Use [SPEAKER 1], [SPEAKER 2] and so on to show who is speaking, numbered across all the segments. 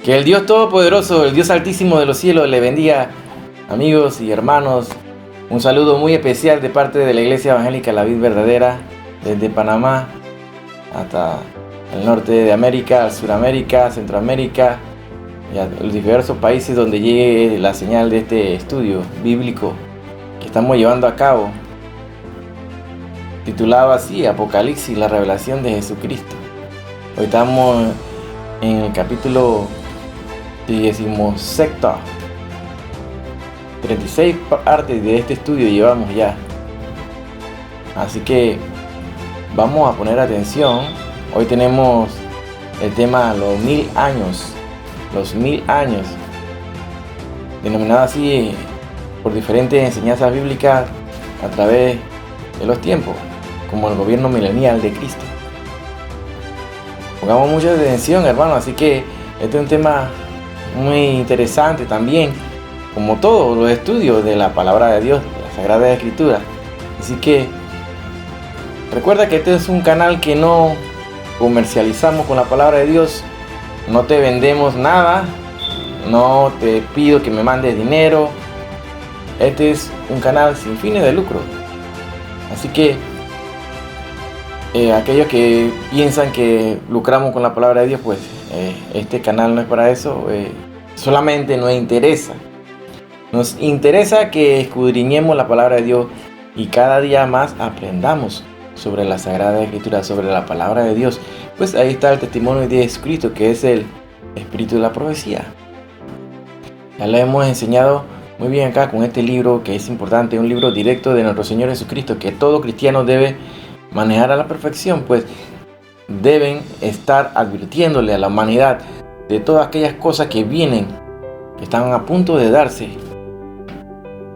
[SPEAKER 1] Que el Dios Todopoderoso, el Dios Altísimo de los cielos, le bendiga, amigos y hermanos. Un saludo muy especial de parte de la Iglesia Evangélica La Vid Verdadera, desde Panamá hasta el norte de América, Suramérica, Centroamérica y a los diversos países donde llegue la señal de este estudio bíblico que estamos llevando a cabo, titulado así: Apocalipsis, la revelación de Jesucristo. Hoy estamos en el capítulo 16. 36 partes de este estudio llevamos ya. Así que vamos a poner atención. Hoy tenemos el tema los 1000 años. Los 1000 años. Denominado así por diferentes enseñanzas bíblicas a través de los tiempos, como el gobierno milenial de Cristo. Pongamos mucha atención, hermanos. Así que este es un tema muy interesante también, como todos los estudios de la palabra de Dios, la Sagrada Escritura. Así que recuerda que este es un canal que no comercializamos con la palabra de Dios. No te vendemos nada, no te pido que me mandes dinero. Este es un canal sin fines de lucro. Así que aquellos que piensan que lucramos con la palabra de Dios, pues este canal no es para eso. Solamente nos interesa que escudriñemos la palabra de Dios y cada día más aprendamos sobre la Sagrada Escritura, sobre la palabra de Dios. Pues ahí está el testimonio de Jesucristo, que es el espíritu de la profecía. Ya lo hemos enseñado muy bien acá con este libro, que es importante, un libro directo de nuestro Señor Jesucristo, que todo cristiano debe manejar a la perfección, pues deben estar advirtiéndole a la humanidad de todas aquellas cosas que vienen, que están a punto de darse,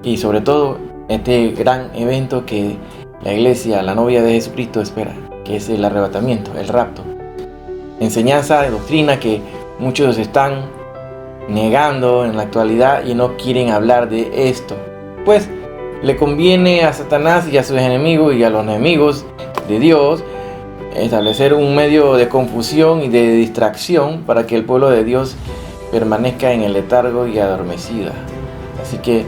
[SPEAKER 1] y sobre todo este gran evento que la iglesia, la novia de Jesucristo, espera, que es el arrebatamiento, el rapto. Enseñanza de doctrina que muchos están negando en la actualidad y no quieren hablar de esto, pues le conviene a Satanás y a sus enemigos y a los enemigos de Dios establecer un medio de confusión y de distracción para que el pueblo de Dios permanezca en el letargo y adormecida. Así que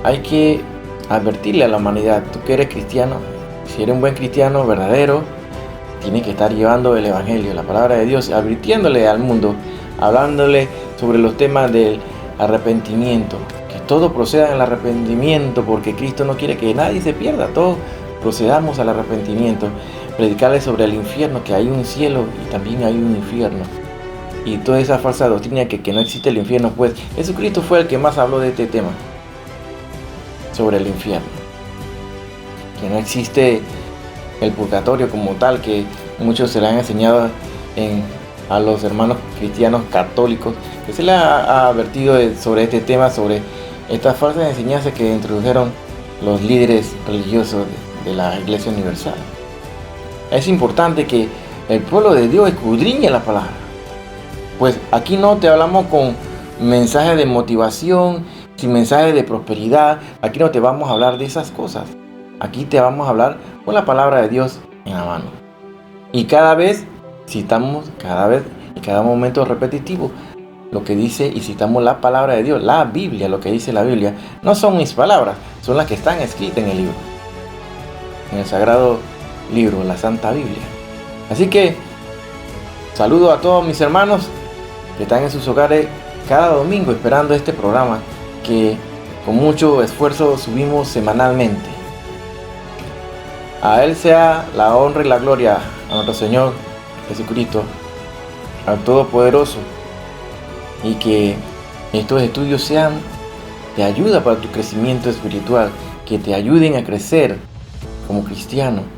[SPEAKER 1] hay que advertirle a la humanidad: tú que eres cristiano, si eres un buen cristiano verdadero, tienes que estar llevando el evangelio, la palabra de Dios, advirtiéndole al mundo, hablándole sobre los temas del arrepentimiento, que todo proceda en el arrepentimiento, porque Cristo no quiere que nadie se pierda, todos procedamos al arrepentimiento. Predicarle sobre el infierno, que hay un cielo y también hay un infierno, y toda esa falsa doctrina que no existe el infierno. Pues Jesucristo fue el que más habló de este tema, sobre el infierno, que no existe el purgatorio como tal, que muchos se le han enseñado a los hermanos cristianos católicos, que se les ha advertido sobre este tema, sobre estas falsas enseñanzas que introdujeron los líderes religiosos de la Iglesia Universal. Es importante que el pueblo de Dios escudriñe la palabra, pues aquí no te hablamos con mensajes de motivación, sin mensajes de prosperidad. Aquí no te vamos a hablar de esas cosas. Aquí te vamos a hablar con la palabra de Dios en la mano. Y cada vez citamos, y cada momento repetitivo, lo que dice, y citamos la palabra de Dios, la Biblia, lo que dice la Biblia. No son mis palabras, son las que están escritas en el libro, en el sagrado libro, la Santa Biblia. Así que saludo a todos mis hermanos que están en sus hogares cada domingo esperando este programa que con mucho esfuerzo subimos semanalmente. A Él sea la honra y la gloria, a nuestro Señor Jesucristo, al Todopoderoso, y que estos estudios sean de ayuda para tu crecimiento espiritual, que te ayuden a crecer como cristiano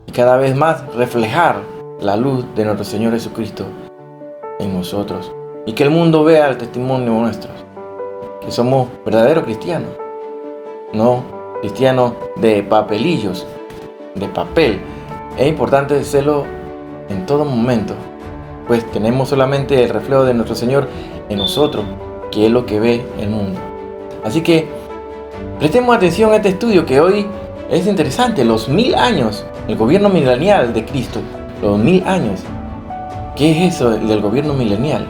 [SPEAKER 1] y cada vez más reflejar la luz de nuestro Señor Jesucristo en nosotros, y que el mundo vea el testimonio nuestro, que somos verdaderos cristianos, no cristianos de papelillos, de papel. Es importante hacerlo en todo momento, pues tenemos solamente el reflejo de nuestro Señor en nosotros, que es lo que ve el mundo. Así que prestemos atención a este estudio, que hoy es interesante. Los 1000 años, el gobierno milenial de Cristo, los 1000 años. ¿Qué es eso del gobierno milenial?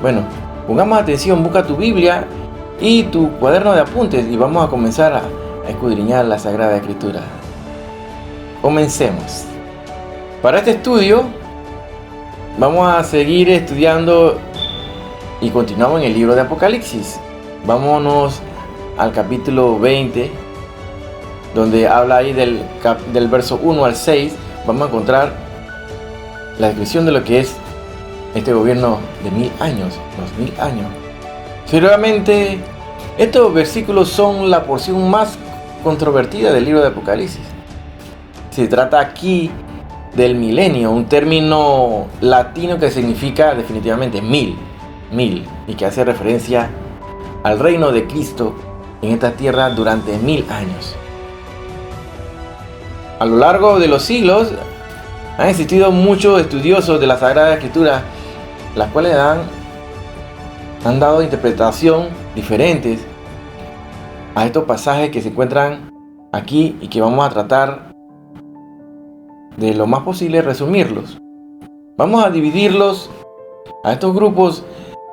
[SPEAKER 1] Bueno, pongamos atención, busca tu Biblia y tu cuaderno de apuntes y vamos a comenzar a escudriñar la Sagrada Escritura. Comencemos. Para este estudio vamos a seguir estudiando y continuamos en el libro de Apocalipsis. Vámonos al capítulo 20, donde habla ahí del verso 1 al 6. Vamos a encontrar la descripción de lo que es este gobierno de 1000 años, los 1000 años. Seguramente estos versículos son la porción más controvertida del libro de Apocalipsis. Se trata aquí del milenio, un término latino que significa definitivamente mil, y que hace referencia al reino de Cristo en esta tierra durante 1000 años. A lo largo de los siglos han existido muchos estudiosos de la Sagrada Escritura, las cuales han dado interpretación diferentes a estos pasajes que se encuentran aquí y que vamos a tratar de lo más posible resumirlos. Vamos a dividirlos a estos grupos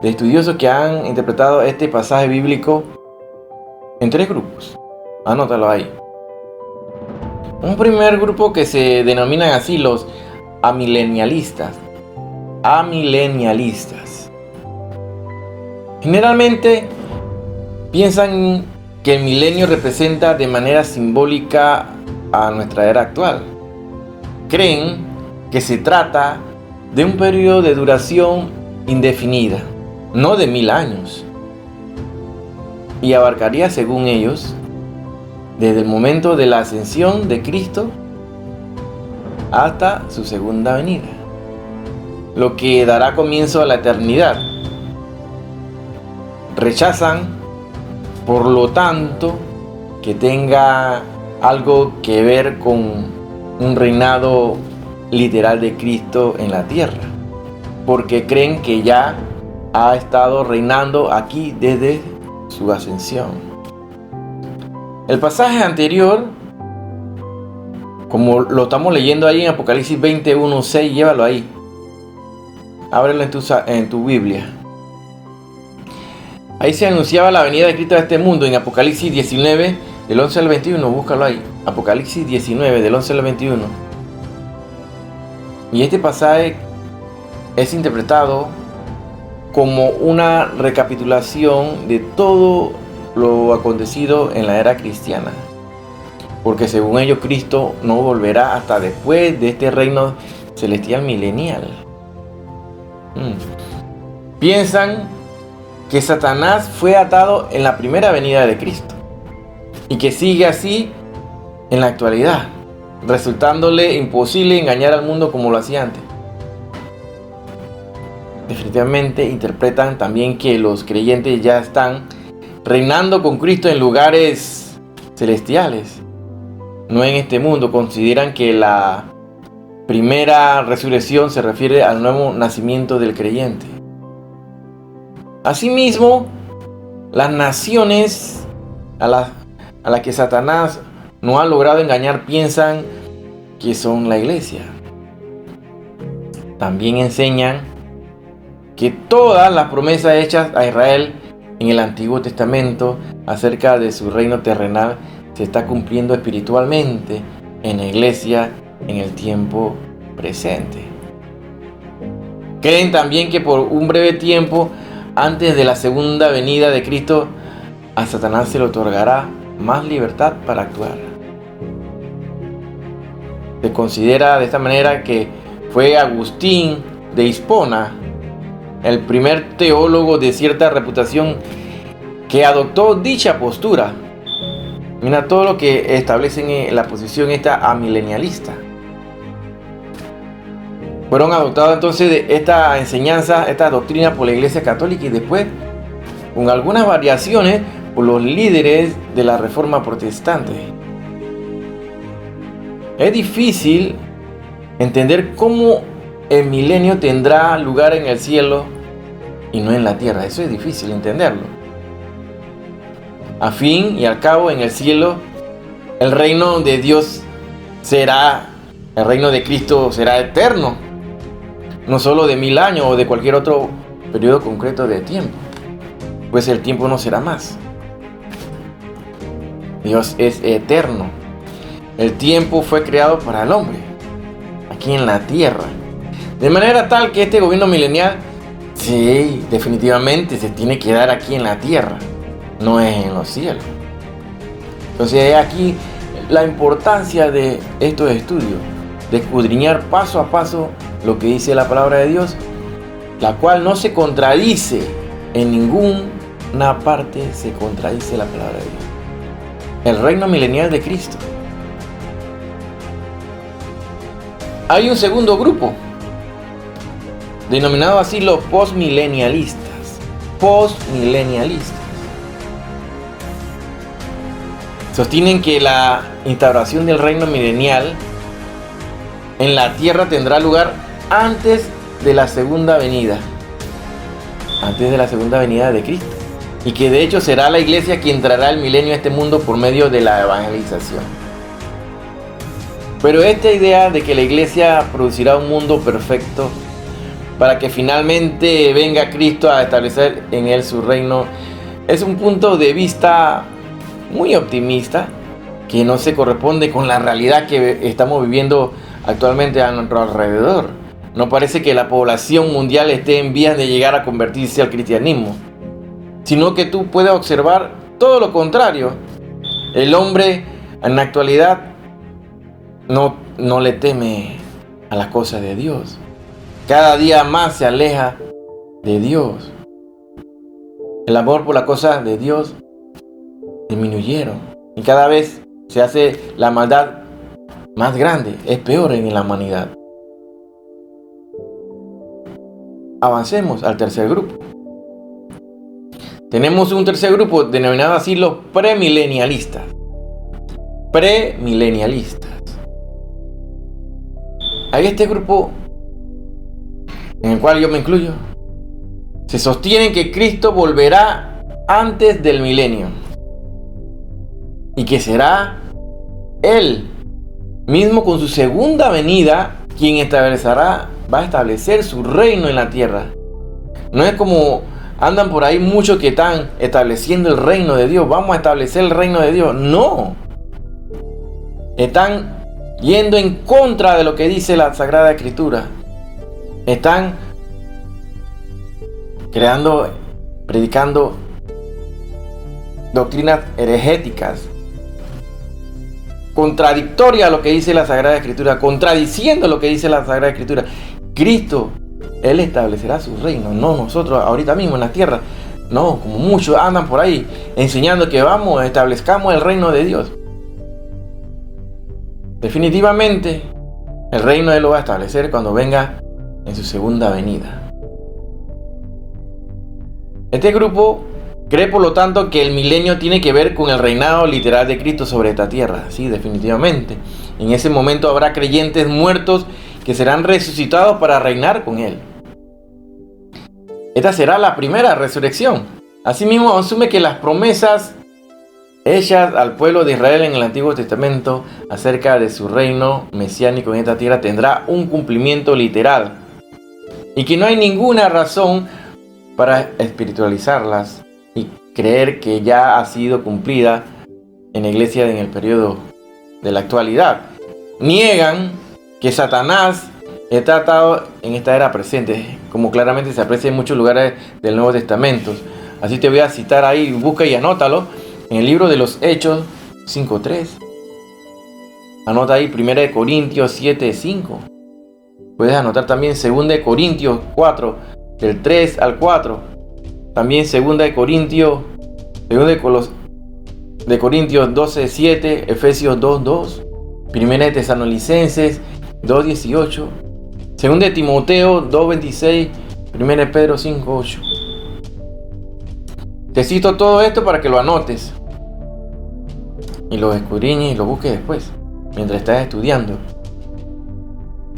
[SPEAKER 1] de estudiosos que han interpretado este pasaje bíblico en 3 grupos. Anótalo ahí. Un primer grupo que se denominan así los amilenialistas. Generalmente piensan que el milenio representa de manera simbólica a nuestra era actual. Creen que se trata de un periodo de duración indefinida, no de 1000 años, y abarcaría, según ellos, desde el momento de la ascensión de Cristo hasta su segunda venida, lo que dará comienzo a la eternidad. Rechazan, por lo tanto, que tenga algo que ver con un reinado literal de Cristo en la tierra, porque creen que ya ha estado reinando aquí desde su ascensión. El pasaje anterior, como lo estamos leyendo ahí en Apocalipsis 21:6, llévalo ahí, ábrelo en tu Biblia. Ahí se anunciaba la venida de Cristo a este mundo en Apocalipsis 19, del 11 al 21, búscalo ahí. Apocalipsis 19, del 11 al 21. Y este pasaje es interpretado como una recapitulación de todo lo acontecido en la era cristiana. Porque según ellos, Cristo no volverá hasta después de este reino celestial milenial. Piensan que Satanás fue atado en la primera venida de Cristo y que sigue así en la actualidad, resultándole imposible engañar al mundo como lo hacía antes. Definitivamente interpretan también que los creyentes ya están reinando con Cristo en lugares celestiales, no en este mundo. Consideran que la primera resurrección se refiere al nuevo nacimiento del creyente. Asimismo, las naciones a las que Satanás no ha logrado engañar piensan que son la iglesia. También enseñan que todas las promesas hechas a Israel en el Antiguo Testamento acerca de su reino terrenal se está cumpliendo espiritualmente en la iglesia en el tiempo presente. Creen también que por un breve tiempo antes de la segunda venida de Cristo, a Satanás se le otorgará más libertad para actuar. Se considera de esta manera que fue Agustín de Hispona, el primer teólogo de cierta reputación, que adoptó dicha postura. Mira todo lo que establecen en la posición esta amilenialista. Fueron adoptados entonces de esta enseñanza, esta doctrina por la Iglesia Católica y después, con algunas variaciones, por los líderes de la Reforma Protestante. Es difícil entender cómo el milenio tendrá lugar en el cielo y no en la tierra. Eso es difícil entenderlo. A fin y al cabo, en el cielo, el reino de Dios el reino de Cristo será eterno. No solo de 1000 años o de cualquier otro periodo concreto de tiempo, pues el tiempo no será más. Dios es eterno. El tiempo fue creado para el hombre, aquí en la tierra. De manera tal que este gobierno milenial, sí, definitivamente se tiene que dar aquí en la tierra, no es en los cielos. Entonces aquí la importancia de estos estudios, de escudriñar paso a paso lo que dice la palabra de Dios, la cual no se contradice en ninguna parte, se contradice la palabra de Dios. El reino milenial de Cristo. Hay un segundo grupo, denominado así los postmilenialistas. Postmilenialistas. Sostienen que la instauración del reino milenial en la tierra tendrá lugar antes de la segunda venida. Antes de la segunda venida de Cristo. Y que de hecho será la iglesia quien traerá el milenio a este mundo por medio de la evangelización. Pero esta idea de que la iglesia producirá un mundo perfecto para que finalmente venga Cristo a establecer en él su reino es un punto de vista muy optimista que no se corresponde con la realidad que estamos viviendo actualmente a nuestro alrededor. No parece que la población mundial esté en vías de llegar a convertirse al cristianismo, sino que tú puedes observar todo lo contrario. El hombre en la actualidad no le teme a las cosas de Dios. Cada día más se aleja de Dios. El amor por las cosas de Dios disminuyeron y cada vez se hace la maldad más grande, es peor en la humanidad. Avancemos al tercer grupo. Tenemos un tercer grupo denominado así los premilenialistas. Premilenialistas. Hay este grupo en el cual yo me incluyo. Se sostiene que Cristo volverá antes del milenio y que será Él mismo con su segunda venida quien va a establecer su reino en la tierra. No es como andan por ahí muchos que están estableciendo el reino de Dios. Vamos a establecer el reino de Dios. No. Están yendo en contra de lo que dice la Sagrada Escritura. Están predicando doctrinas heregéticas, contradictorias a lo que dice la Sagrada Escritura, contradiciendo lo que dice la Sagrada Escritura. Cristo, Él establecerá su reino, no nosotros ahorita mismo en la tierra. No, como muchos andan por ahí enseñando que establezcamos el reino de Dios. Definitivamente, el reino Él lo va a establecer cuando venga en su segunda venida. Este grupo cree, por lo tanto, que el milenio tiene que ver con el reinado literal de Cristo sobre esta tierra. Sí, definitivamente. En ese momento habrá creyentes muertos que serán resucitados para reinar con Él. Esta será la primera resurrección. Asimismo, asume que las promesas hechas al pueblo de Israel en el Antiguo Testamento acerca de su reino mesiánico en esta tierra tendrá un cumplimiento literal y que no hay ninguna razón para espiritualizarlas y creer que ya ha sido cumplida en la iglesia en el periodo de la actualidad. Niegan que Satanás está atado en esta era presente, como claramente se aprecia en muchos lugares del Nuevo Testamento. Así te voy a citar ahí, busca y anótalo, en el libro de los Hechos 5.3. Anota ahí 1 Corintios 7.5. Puedes anotar también 2 Corintios 4, del 3 al 4. También 2 Corintios 12.7, Efesios 2.2, 1 Tesalonicenses 2.18, 2 Timoteo 2.26, 1 Pedro 5.8. Te cito todo esto para que lo anotes y lo escudriñes y lo busques después, mientras estás estudiando.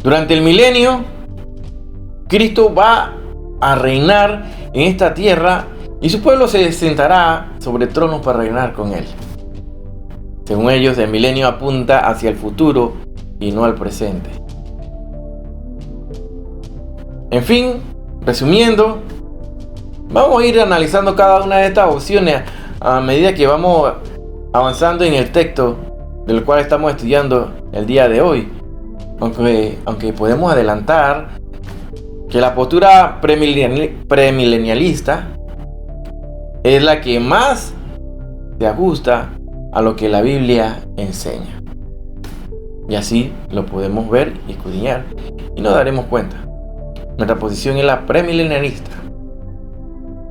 [SPEAKER 1] Durante el milenio, Cristo va a reinar en esta tierra y su pueblo se sentará sobre tronos para reinar con Él. Según ellos, el milenio apunta hacia el futuro y no al presente. En fin, resumiendo, Vamos a ir analizando cada una de estas opciones a medida que vamos avanzando en el texto del cual estamos estudiando el día de hoy. Aunque podemos adelantar que la postura premilenialista es la que más se ajusta a lo que la Biblia enseña. Y así lo podemos ver y escudriñar y nos daremos cuenta. Nuestra posición es la premilenialista,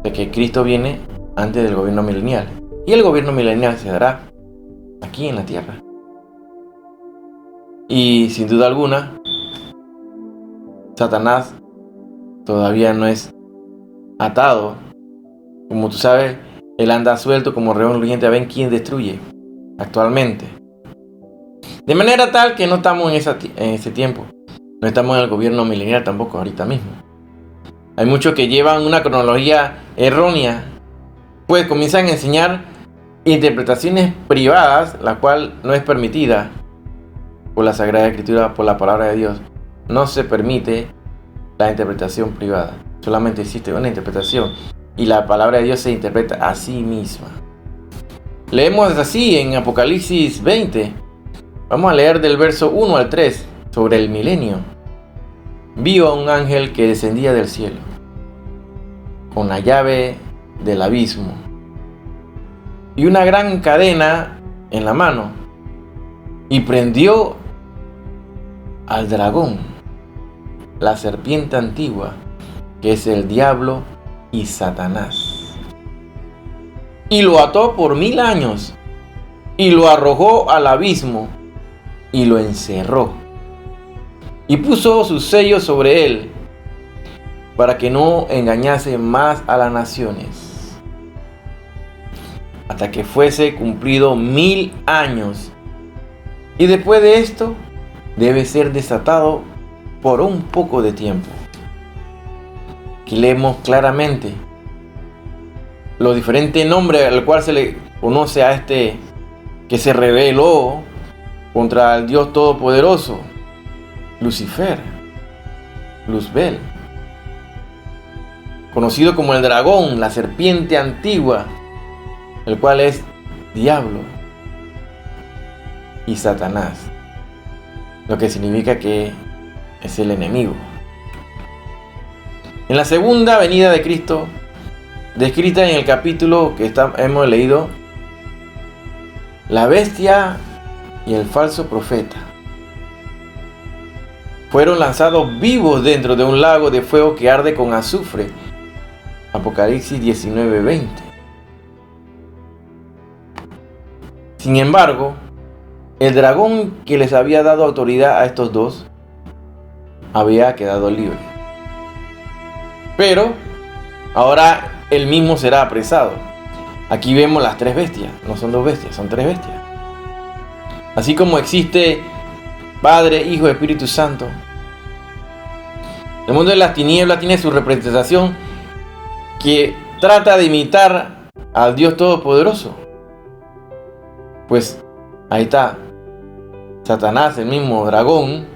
[SPEAKER 1] de que Cristo viene antes del gobierno milenial. Y el gobierno milenial se dará aquí en la tierra. Y sin duda alguna, Satanás todavía no es atado. Como tú sabes, él anda suelto como león rugiente a ver quién destruye actualmente. De manera tal que no estamos en ese tiempo. No estamos en el gobierno milenial tampoco ahorita mismo. Hay muchos que llevan una cronología errónea, pues comienzan a enseñar interpretaciones privadas, la cual no es permitida por la Sagrada Escritura, por la palabra de Dios. No se permite la interpretación privada. Solamente existe una interpretación y la palabra de Dios se interpreta a sí misma. Leemos así en Apocalipsis 20. Vamos a leer del verso 1 al 3 sobre el milenio. Vi a un ángel que descendía del cielo con la llave del abismo y una gran cadena en la mano, y prendió al dragón, la serpiente antigua, que es el diablo y Satanás, y lo ató por 1000 años, y lo arrojó al abismo, y lo encerró, y puso sus sellos sobre él, para que no engañase más a las naciones, hasta que fuese cumplido 1000 años. Y después de esto, debe ser desatado por un poco de tiempo. Aquí leemos claramente los diferentes nombres al cual se le conoce a este que se rebeló contra el Dios Todopoderoso: Lucifer, Luzbel, conocido como el dragón, la serpiente antigua, el cual es diablo y Satanás, lo que significa que es el enemigo. En la segunda venida de Cristo, descrita en el capítulo que hemos leído, la bestia y el falso profeta fueron lanzados vivos dentro de un lago de fuego que arde con azufre. Apocalipsis 19:20. Sin embargo, el dragón que les había dado autoridad a estos dos había quedado libre. Pero ahora él mismo será apresado. Aquí vemos las 3 bestias. No son 2 bestias, son 3 bestias. Así como existe Padre, Hijo y Espíritu Santo, el mundo de las tinieblas tiene su representación que trata de imitar al Dios Todopoderoso. Pues ahí está Satanás, el mismo dragón,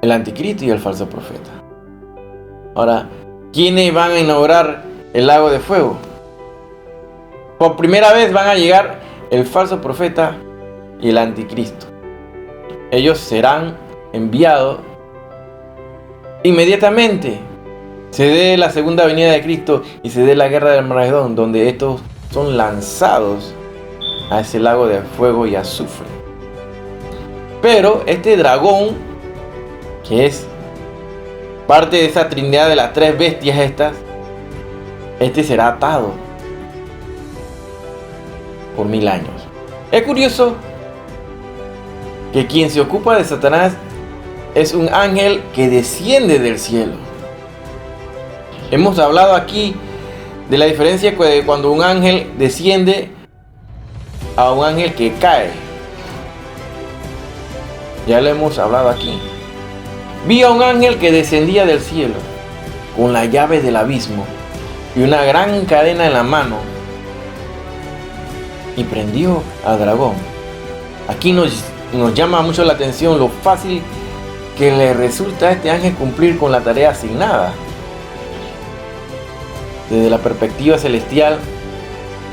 [SPEAKER 1] el anticristo y el falso profeta. Ahora, ¿quiénes van a inaugurar el lago de fuego? Por primera vez van a llegar el falso profeta y el anticristo. Ellos serán enviados inmediatamente. Se dé la segunda venida de Cristo y se dé la guerra del Armagedón, donde estos son lanzados a ese lago de fuego y azufre. Pero este dragón, que es parte de esa trinidad de las 3 bestias estas, este será atado por 1000 años. Es curioso que quien se ocupa de Satanás es un ángel que desciende del cielo. Hemos hablado aquí de la diferencia de cuando un ángel desciende a un ángel que cae. Ya lo hemos hablado aquí. Vi a un ángel que descendía del cielo con la llave del abismo y una gran cadena en la mano, y prendió al dragón. Aquí nos llama mucho la atención lo fácil que le resulta a este ángel cumplir con la tarea asignada. desde la perspectiva celestial,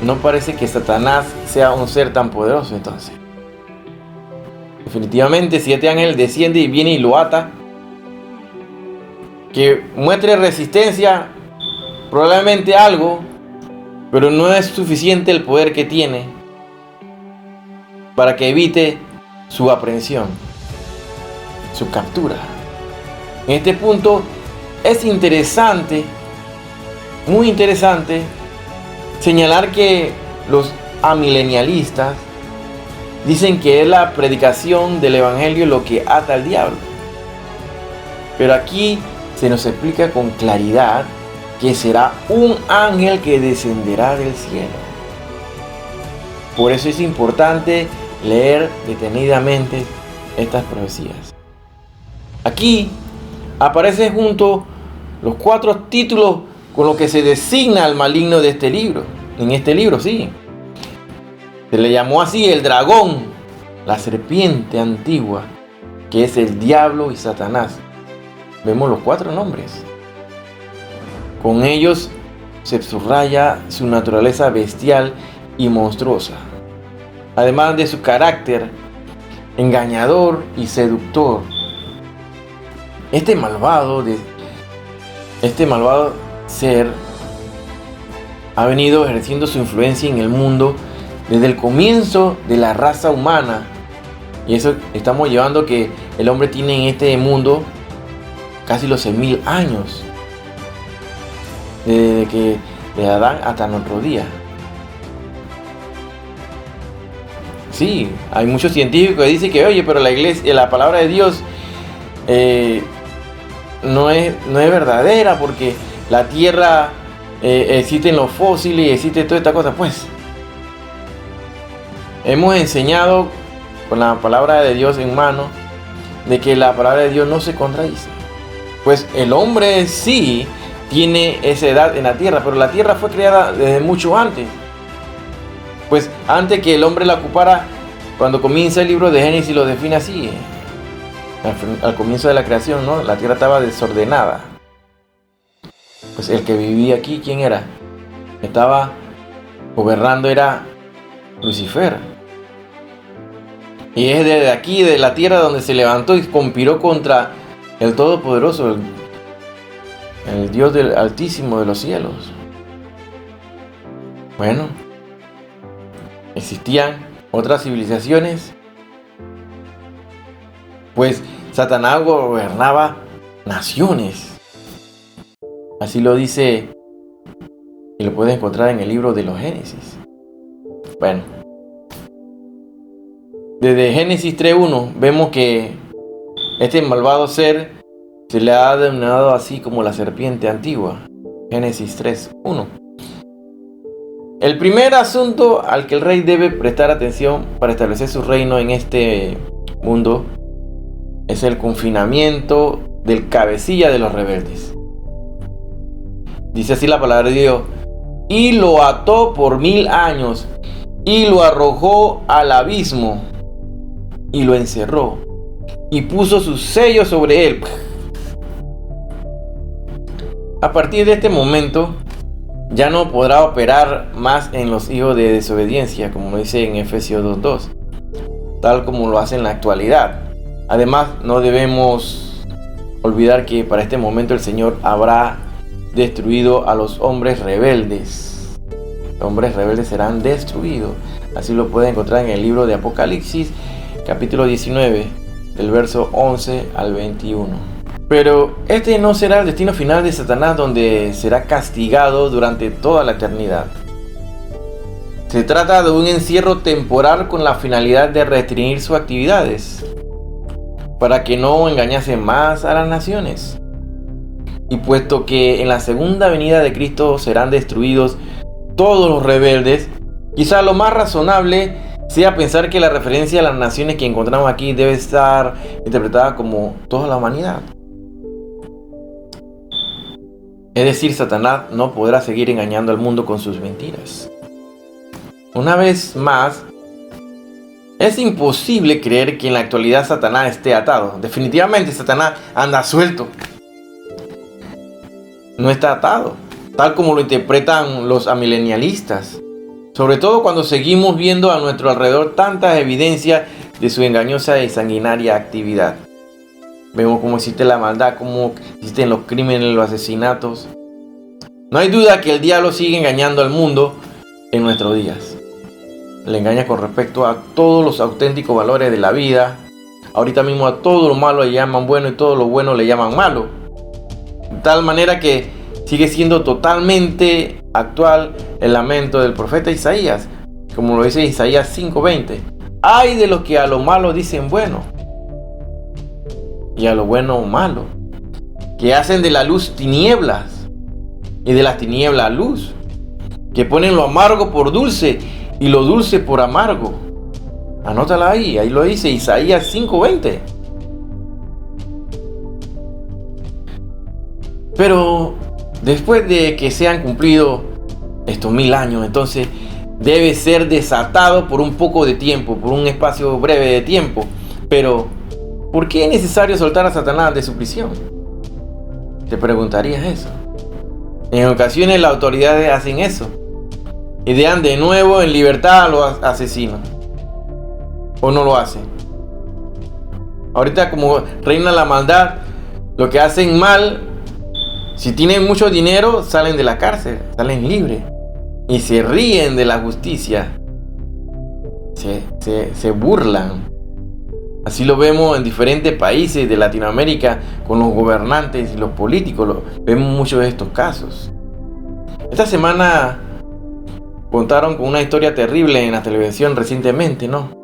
[SPEAKER 1] no parece que Satanás sea un ser tan poderoso entonces. Definitivamente, si este ángel desciende y viene y lo ata, que muestre resistencia, probablemente algo, pero no es suficiente el poder que tiene para que evite su aprehensión, su captura. En este punto es interesante, muy interesante, señalar que los amilenialistas dicen que es la predicación del evangelio lo que ata al diablo. Pero aquí se nos explica con claridad que será un ángel que descenderá del cielo. Por eso es importante leer detenidamente estas profecías. Aquí aparece junto los 4 títulos con los que se designa al maligno de este libro. En este libro, sí. Se le llamó así el dragón, la serpiente antigua, que es el diablo y Satanás. Vemos los 4 nombres. Con ellos se subraya su naturaleza bestial y monstruosa, además de su carácter engañador y seductor. Este malvado ser ha venido ejerciendo su influencia en el mundo desde el comienzo de la raza humana. Y eso estamos llevando que el hombre tiene en este mundo casi los 6.000 años. Desde que de Adán hasta nuestro día. Sí, hay muchos científicos que dicen que, oye, pero la iglesia, la palabra de Dios no es verdadera, porque la tierra existen los fósiles y existe toda esta cosa. Pues hemos enseñado con la palabra de Dios en mano de que la palabra de Dios no se contradice. Pues el hombre sí tiene esa edad en la tierra, pero la tierra fue creada desde mucho antes. Pues antes que el hombre la ocupara, cuando comienza el libro de Génesis lo define así. Al comienzo de la creación, ¿no? La tierra estaba desordenada. Pues el que vivía aquí, ¿quién era? Estaba gobernando, era Lucifer. Y es desde aquí, de la tierra, donde se levantó y conspiró contra el Todopoderoso, el Dios del Altísimo de los cielos. Bueno, existían otras civilizaciones. Pues Satanás gobernaba naciones. Así lo dice, y lo puedes encontrar en el libro de los Génesis. Bueno, desde Génesis 3.1 vemos que este malvado ser se le ha denominado así como la serpiente antigua. Génesis 3.1. El primer asunto al que el rey debe prestar atención para establecer su reino en este mundo es el confinamiento del cabecilla de los rebeldes. Dice así la palabra de Dios: y lo ató por 1000 años y lo arrojó al abismo y lo encerró y puso su sello sobre él. A partir de este momento ya no podrá operar más en los hijos de desobediencia, como dice en Efesios 2.2, tal como lo hace en la actualidad. Además, no debemos olvidar que para este momento el Señor habrá destruido a los hombres rebeldes. Los hombres rebeldes serán destruidos. Así lo pueden encontrar en el libro de Apocalipsis, capítulo 19, del verso 11 al 21. Pero este no será el destino final de Satanás, donde será castigado durante toda la eternidad. Se trata de un encierro temporal con la finalidad de restringir sus actividades, para que no engañase más a las naciones. Y puesto que en la segunda venida de Cristo serán destruidos todos los rebeldes, quizá lo más razonable sea pensar que la referencia a las naciones que encontramos aquí debe estar interpretada como toda la humanidad. Es decir, Satanás no podrá seguir engañando al mundo con sus mentiras. Una vez más, es imposible creer que en la actualidad Satanás esté atado. Definitivamente Satanás anda suelto. No está atado. tal como lo interpretan los amilenialistas, sobre todo cuando seguimos viendo a nuestro alrededor tantas evidencias de su engañosa y sanguinaria actividad. Vemos cómo existe la maldad, cómo existen los crímenes, los asesinatos. No hay duda que el diablo sigue engañando al mundo en nuestros días. Le engaña con respecto a todos los auténticos valores de la vida. Ahorita mismo a todo lo malo le llaman bueno y todo lo bueno le llaman malo. De tal manera que sigue siendo totalmente actual el lamento del profeta Isaías, como lo dice Isaías 5:20. Ay de los que a lo malo dicen bueno y a lo bueno malo, que hacen de la luz tinieblas y de las tinieblas luz, que ponen lo amargo por dulce y lo dulce por amargo. Anótala ahí lo dice Isaías 5:20. Pero después de que se han cumplido estos 1000 años, entonces debe ser desatado por un poco de tiempo, por un espacio breve de tiempo. Pero, ¿por qué es necesario soltar a Satanás de su prisión? Te preguntarías eso. En ocasiones las autoridades hacen eso y dejan de nuevo en libertad a los asesinos. ¿O no lo hacen? Ahorita como reina la maldad, lo que hacen mal, si tienen mucho dinero, salen de la cárcel, salen libres y se ríen de la justicia, se burlan. Así lo vemos en diferentes países de Latinoamérica con los gobernantes y los políticos. Vemos muchos de estos casos. Esta semana contaron con una historia terrible en la televisión recientemente, ¿no?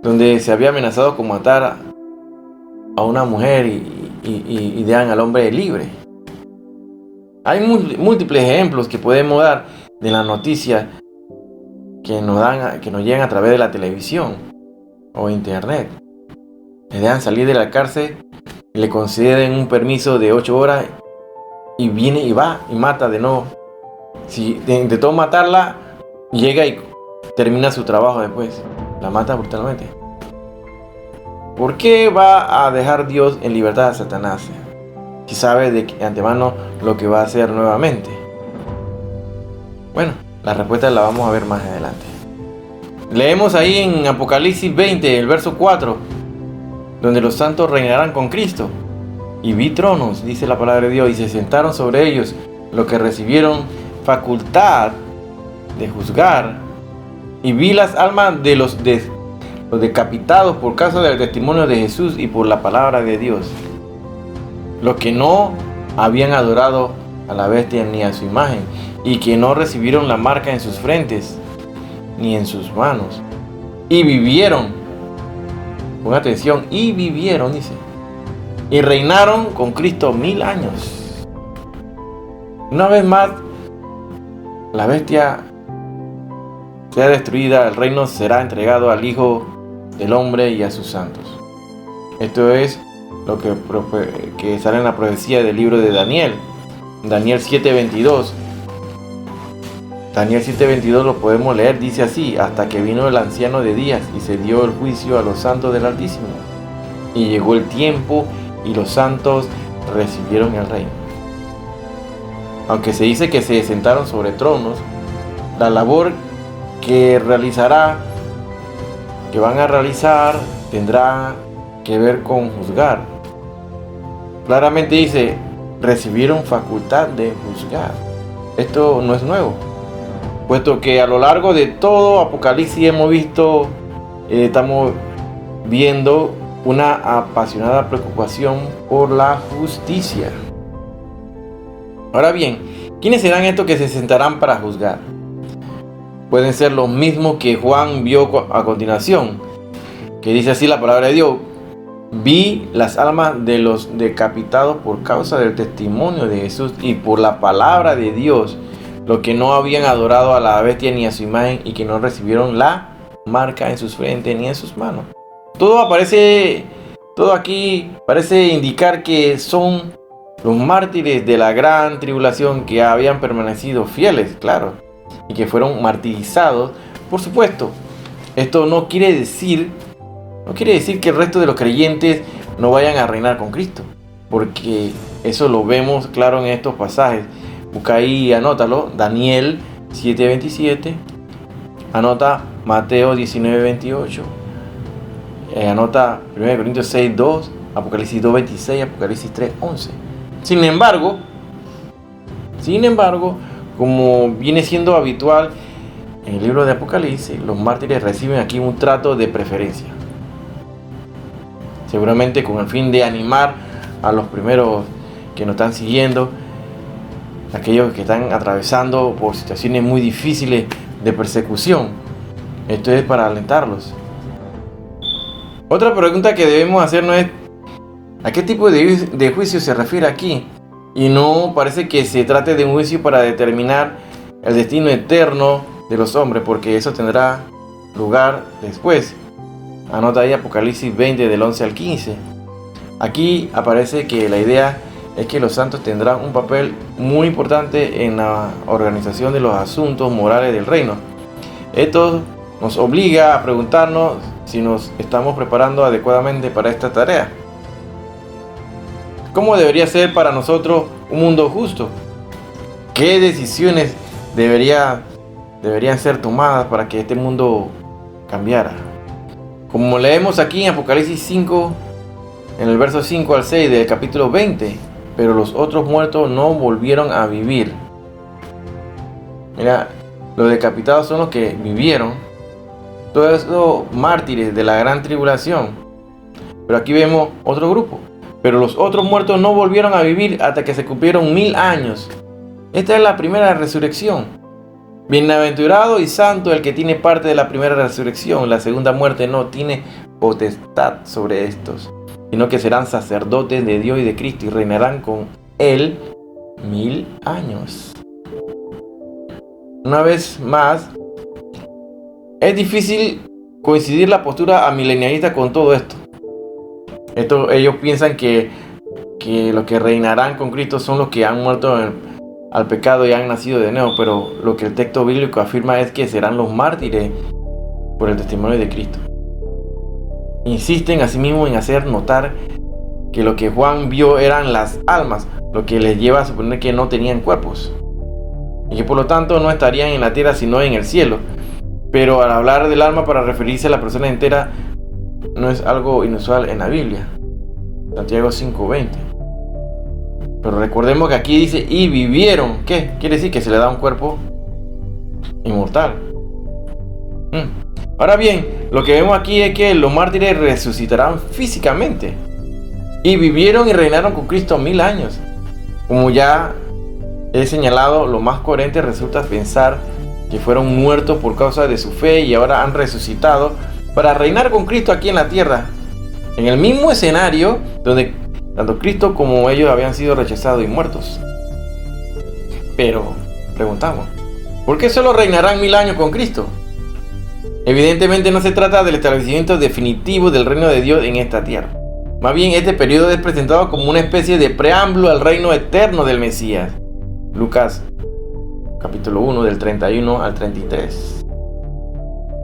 [SPEAKER 1] Donde se había amenazado con matar a una mujer y dejan al hombre libre. Hay múltiples ejemplos que podemos dar de la noticia que nos llegan a través de la televisión o internet. Le dejan salir de la cárcel, le conceden un permiso de 8 horas y viene y va y mata de nuevo. Si intentó matarla, llega y termina su trabajo después. La mata brutalmente. ¿Por qué va a dejar Dios en libertad a Satanás si sabe de antemano lo que va a hacer nuevamente? Bueno, la respuesta la vamos a ver más adelante. Leemos ahí en Apocalipsis 20, el verso 4, donde los santos reinarán con Cristo. Y vi tronos, dice la palabra de Dios, y se sentaron sobre ellos los que recibieron facultad de juzgar. Y vi las almas de los decapitados por causa del testimonio de Jesús y por la palabra de Dios, los que no habían adorado a la bestia ni a su imagen, y que no recibieron la marca en sus frentes ni en sus manos, y vivieron, con atención, y vivieron, dice, y reinaron con Cristo 1000 años. Una vez más, la bestia sea destruida, el reino será entregado al Hijo del Hombre y a sus santos. Esto es lo que sale en la profecía del libro de Daniel, Daniel 7:22. Daniel 7:22 lo podemos leer, dice así: hasta que vino el anciano de días y se dio el juicio a los santos del Altísimo, y llegó el tiempo y los santos recibieron el reino. Aunque se dice que se sentaron sobre tronos, la labor que van a realizar tendrá que ver con juzgar. Claramente dice, recibieron facultad de juzgar. Esto no es nuevo, puesto que a lo largo de todo Apocalipsis estamos viendo una apasionada preocupación por la justicia. Ahora bien, ¿quiénes serán estos que se sentarán para juzgar? Pueden ser los mismos que Juan vio a continuación, que dice así la palabra de Dios: vi las almas de los decapitados por causa del testimonio de Jesús y por la palabra de Dios, los que no habían adorado a la bestia ni a su imagen y que no recibieron la marca en sus frentes ni en sus manos. Todo aquí parece indicar que son los mártires de la gran tribulación que habían permanecido fieles, claro, y que fueron martirizados, por supuesto. Esto no quiere decir que el resto de los creyentes no vayan a reinar con Cristo, porque Eso lo vemos claro en estos pasajes. Busca ahí, anótalo, Daniel 7:27, anota Mateo 19:28, anota 1 Corintios 6:2, Apocalipsis 2:26, Apocalipsis 3:11. Sin embargo, como viene siendo habitual en el libro de Apocalipsis, los mártires reciben aquí un trato de preferencia. Seguramente con el fin de animar a los primeros que nos están siguiendo, aquellos que están atravesando por situaciones muy difíciles de persecución. Esto es para alentarlos. Otra pregunta que debemos hacernos es: ¿a qué tipo de juicio se refiere aquí? Y no parece que se trate de un juicio para determinar el destino eterno de los hombres, porque eso tendrá lugar después. Anota ahí Apocalipsis 20 del 11 al 15. Aquí aparece que la idea es que los santos tendrán un papel muy importante en la organización de los asuntos morales del reino. Esto nos obliga a preguntarnos si nos estamos preparando adecuadamente para esta tarea. ¿Cómo debería ser para nosotros un mundo justo? ¿Qué decisiones deberían ser tomadas para que este mundo cambiara? Como leemos aquí en Apocalipsis 5, en el verso 5 al 6 del capítulo 20, pero los otros muertos no volvieron a vivir. Mira, los decapitados son los que vivieron, todos esos mártires de la gran tribulación. Pero aquí vemos otro grupo. Pero los otros muertos no volvieron a vivir hasta que se cumplieron 1000 años. Esta es la primera resurrección. Bienaventurado y santo el que tiene parte de la primera resurrección. La segunda muerte no tiene potestad sobre estos, sino que serán sacerdotes de Dios y de Cristo y reinarán con Él 1000 años. Una vez más, es difícil coincidir la postura amilenialista con todo esto. Ellos piensan que los que reinarán con Cristo son los que han muerto al pecado y han nacido de nuevo, pero lo que el texto bíblico afirma es que serán los mártires por el testimonio de Cristo. Insisten asimismo en hacer notar que lo que Juan vio eran las almas, lo que les lleva a suponer que no tenían cuerpos y que por lo tanto no estarían en la tierra sino en el cielo. Pero al hablar del alma para referirse a la persona entera no es algo inusual en la Biblia. Santiago 5:20. Pero recordemos que aquí dice y vivieron. ¿Qué? Quiere decir que se le da un cuerpo inmortal. Ahora bien, lo que vemos aquí es que los mártires resucitarán físicamente. Y vivieron y reinaron con Cristo 1000 años. Como ya he señalado, lo más coherente resulta pensar que fueron muertos por causa de su fe y ahora han resucitado para reinar con Cristo aquí en la tierra, en el mismo escenario donde tanto Cristo como ellos habían sido rechazados y muertos. Pero, preguntamos, ¿por qué solo reinarán 1000 años con Cristo? Evidentemente no se trata del establecimiento definitivo del reino de Dios en esta tierra. Más bien, este periodo es presentado como una especie de preámbulo al reino eterno del Mesías. Lucas capítulo 1 del 31 al 33.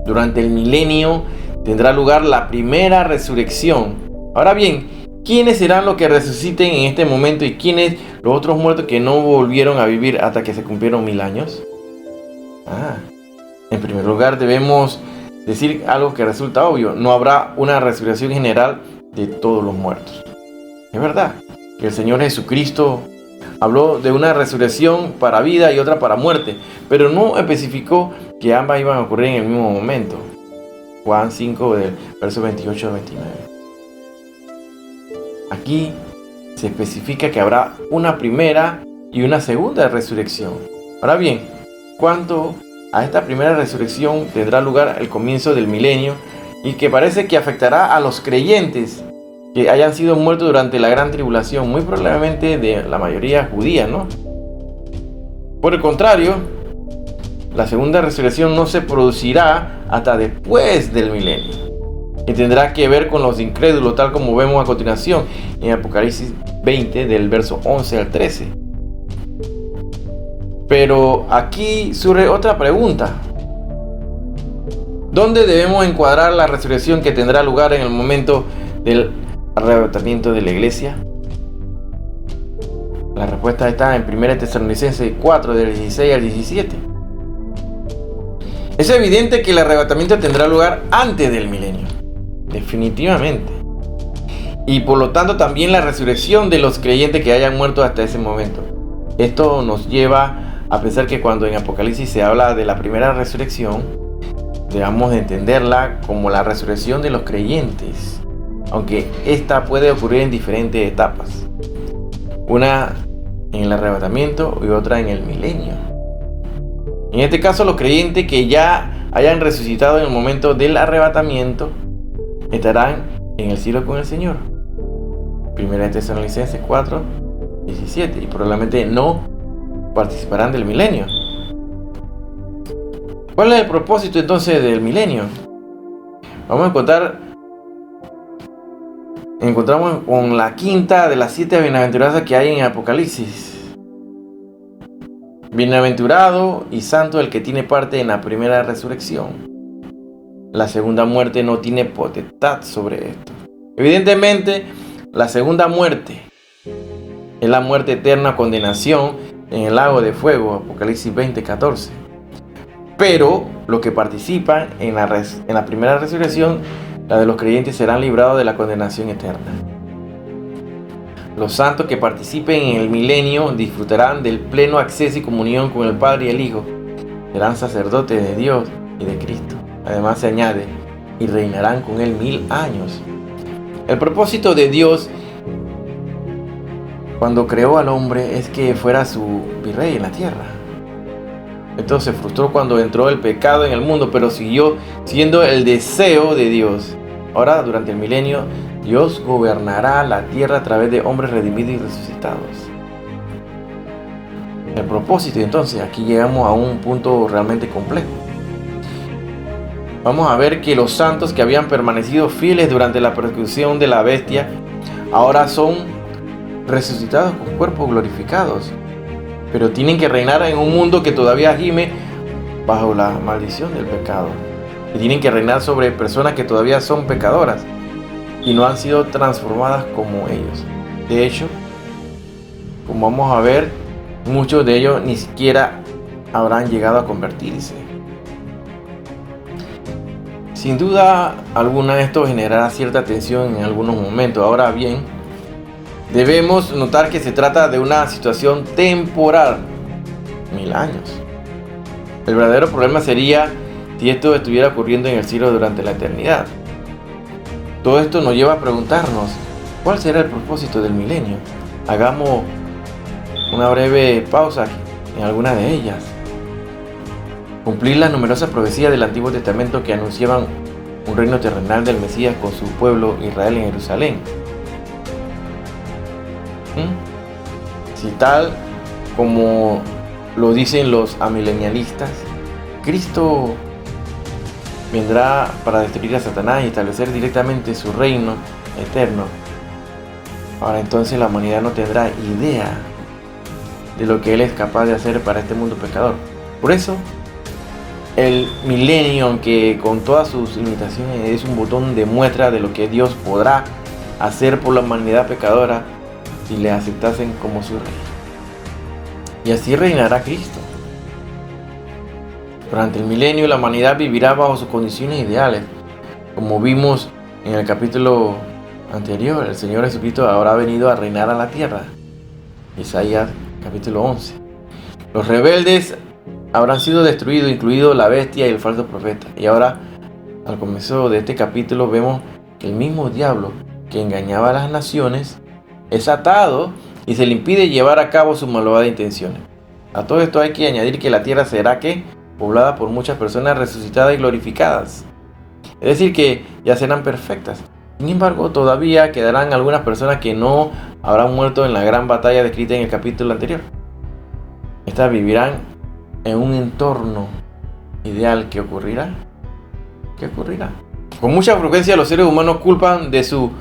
[SPEAKER 1] Durante el milenio tendrá lugar la primera resurrección. Ahora bien, ¿quiénes serán los que resuciten en este momento y quiénes los otros muertos que no volvieron a vivir hasta que se cumplieron 1000 años? En primer lugar debemos decir algo que resulta obvio. No habrá una resurrección general de todos los muertos. Es verdad que el Señor Jesucristo habló de una resurrección para vida y otra para muerte, pero no especificó que ambas iban a ocurrir en el mismo momento. Juan 5 del verso 28 al 29. Aquí se especifica que habrá una primera y una segunda resurrección. Ahora bien, cuanto a esta primera resurrección tendrá lugar el comienzo del milenio y que parece que afectará a los creyentes que hayan sido muertos durante la gran tribulación, muy probablemente de la mayoría judía, ¿no? Por el contrario, la segunda resurrección no se producirá hasta después del milenio y tendrá que ver con los incrédulos, tal como vemos a continuación en Apocalipsis 20 del verso 11 al 13. Pero aquí surge otra pregunta. ¿Dónde debemos encuadrar la resurrección que tendrá lugar en el momento del arrebatamiento de la iglesia? La respuesta está en 1 Tesalonicenses 4, del 16 al 17. Es evidente que el arrebatamiento tendrá lugar antes del milenio, definitivamente. Y por lo tanto también la resurrección de los creyentes que hayan muerto hasta ese momento. Esto nos lleva a pensar que cuando en Apocalipsis se habla de la primera resurrección, debemos de entenderla como la resurrección de los creyentes, aunque esta puede ocurrir en diferentes etapas. Una en el arrebatamiento y otra en el milenio. En este caso, los creyentes que ya hayan resucitado en el momento del arrebatamiento estarán en el cielo con el Señor. 1 Tesalonicenses 4, 17. Y probablemente no participarán del milenio. ¿Cuál es el propósito entonces del milenio? Vamos a encontramos con la quinta de las 7 bienaventuranzas que hay en Apocalipsis. Bienaventurado y santo el que tiene parte en la primera resurrección. La segunda muerte no tiene potestad sobre esto. Evidentemente, la segunda muerte es la muerte eterna, condenación en el lago de fuego, Apocalipsis 20:14. Pero los que participan en la primera resurrección, la de los creyentes, serán librados de la condenación eterna. Los santos que participen en el milenio disfrutarán del pleno acceso y comunión con el Padre y el Hijo. Serán sacerdotes de Dios y de Cristo. Además se añade, y reinarán con Él 1000 años. El propósito de Dios cuando creó al hombre es que fuera su virrey en la tierra. Esto se frustró cuando entró el pecado en el mundo, pero siguió siendo el deseo de Dios. Ahora, durante el milenio, Dios gobernará la tierra a través de hombres redimidos y resucitados. El propósito, entonces, aquí llegamos a un punto realmente complejo. Vamos a ver que los santos que habían permanecido fieles durante la persecución de la bestia, ahora son resucitados con cuerpos glorificados. Pero tienen que reinar en un mundo que todavía gime bajo la maldición del pecado. Y tienen que reinar sobre personas que todavía son pecadoras y no han sido transformadas como ellos. De hecho, como vamos a ver, muchos de ellos ni siquiera habrán llegado a convertirse. Sin duda alguna, esto generará cierta tensión en algunos momentos. Ahora bien, debemos notar que se trata de una situación temporal, 1000 años. El verdadero problema sería si esto estuviera ocurriendo en el cielo durante la eternidad. Todo esto nos lleva a preguntarnos, ¿cuál será el propósito del milenio? Hagamos una breve pausa en alguna de ellas. Cumplir las numerosas profecías del Antiguo Testamento que anunciaban un reino terrenal del Mesías con su pueblo Israel en Jerusalén. Si tal como lo dicen los amilenialistas, Cristo vendrá para destruir a Satanás y establecer directamente su reino eterno. Ahora entonces la humanidad no tendrá idea de lo que Él es capaz de hacer para este mundo pecador. Por eso, el milenio, aunque con todas sus limitaciones, es un botón de muestra de lo que Dios podrá hacer por la humanidad pecadora si le aceptasen como su rey. Y así reinará Cristo. Durante el milenio la humanidad vivirá bajo sus condiciones ideales. Como vimos en el capítulo anterior, el Señor Jesucristo habrá venido a reinar a la tierra. Isaías capítulo 11. Los rebeldes habrán sido destruidos, incluido la bestia y el falso profeta. Y ahora, al comienzo de este capítulo, vemos que el mismo diablo que engañaba a las naciones es atado y se le impide llevar a cabo sus malvadas intenciones. A todo esto hay que añadir que la tierra será poblada por muchas personas resucitadas y glorificadas. Es decir, que ya serán perfectas. Sin embargo, todavía quedarán algunas personas que no habrán muerto en la gran batalla descrita en el capítulo anterior. Estas vivirán en un entorno ideal. ¿Qué ocurrirá? ¿Qué ocurrirá? Con mucha frecuencia los seres humanos culpan de su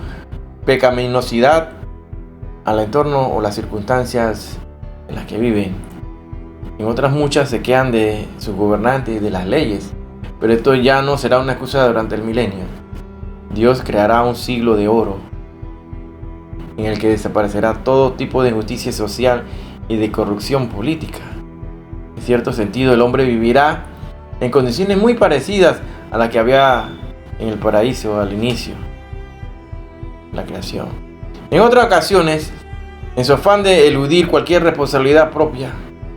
[SPEAKER 1] pecaminosidad al entorno o las circunstancias en las que viven. En otras muchas se quejan de sus gobernantes y de las leyes. Pero esto ya no será una excusa durante el milenio. Dios creará un siglo de oro en el que desaparecerá todo tipo de injusticia social y de corrupción política. En cierto sentido, el hombre vivirá en condiciones muy parecidas a las que había en el paraíso al inicio de la creación. En otras ocasiones, en su afán de eludir cualquier responsabilidad propia,